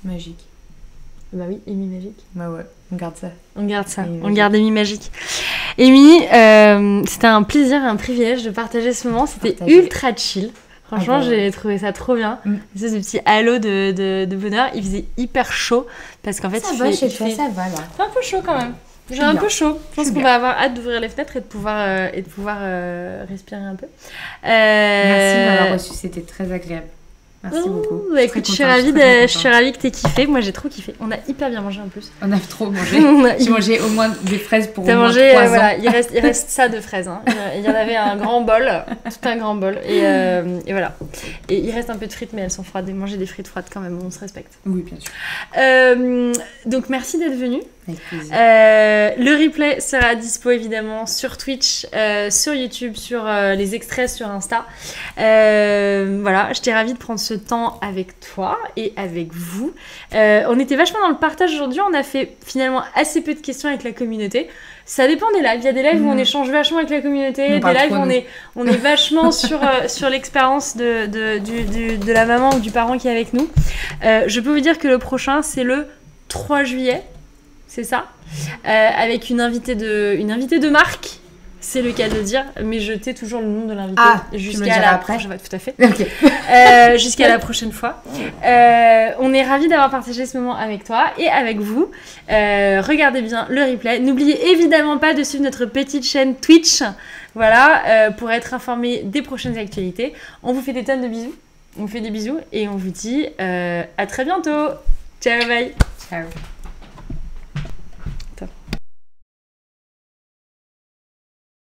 Magique. Bah oui, Amy magique. Bah ouais, on garde ça. On garde Amy magique. Amy, c'était un plaisir et un privilège de partager ce moment. C'était ultra chill. Franchement, j'ai trouvé ça trop bien. Ce petit halo de bonheur. Il faisait hyper chaud parce qu'en fait, ça va chez toi, ça va là. C'est un peu chaud quand même. J'ai un peu chaud. Je pense qu'on va avoir hâte d'ouvrir les fenêtres et de pouvoir respirer un peu. Merci de m'avoir reçu, c'était très agréable. Merci beaucoup. Bah, écoute, je suis ravie que t'aies kiffé. Moi, j'ai trop kiffé. On a hyper bien mangé en plus. On a trop mangé. J'ai mangé au moins des fraises pour au moins 3 ans. Voilà, il reste ça de fraises. Hein. Il y en avait un grand bol, tout un grand bol. Et voilà. Et il reste un peu de frites, mais elles sont froides. Manger des frites froides quand même, on se respecte. Oui, bien sûr. Donc, merci d'être venu. Avec plaisir. Le replay sera dispo évidemment sur Twitch, sur YouTube, sur les extraits sur Insta. Voilà, j'étais ravie de prendre ce temps avec toi et avec vous. On était vachement dans le partage aujourd'hui. On a fait finalement assez peu de questions avec la communauté. Ça dépend des lives. Il y a des lives où on échange vachement avec la communauté, des lives où on est vachement sur l'expérience de la maman ou du parent qui est avec nous. Je peux vous dire que le prochain, c'est le 3 juillet. C'est ça, avec une invitée de marque, c'est le cas de le dire, mais je tais toujours le nom de l'invité jusqu'à la prochaine fois. Tout à fait. Okay. Jusqu'à la prochaine fois. On est ravis d'avoir partagé ce moment avec toi et avec vous. Regardez bien le replay. N'oubliez évidemment pas de suivre notre petite chaîne Twitch, voilà, pour être informé des prochaines actualités. On vous fait des tonnes de bisous. On vous fait des bisous et on vous dit à très bientôt. Ciao, bye. Ciao.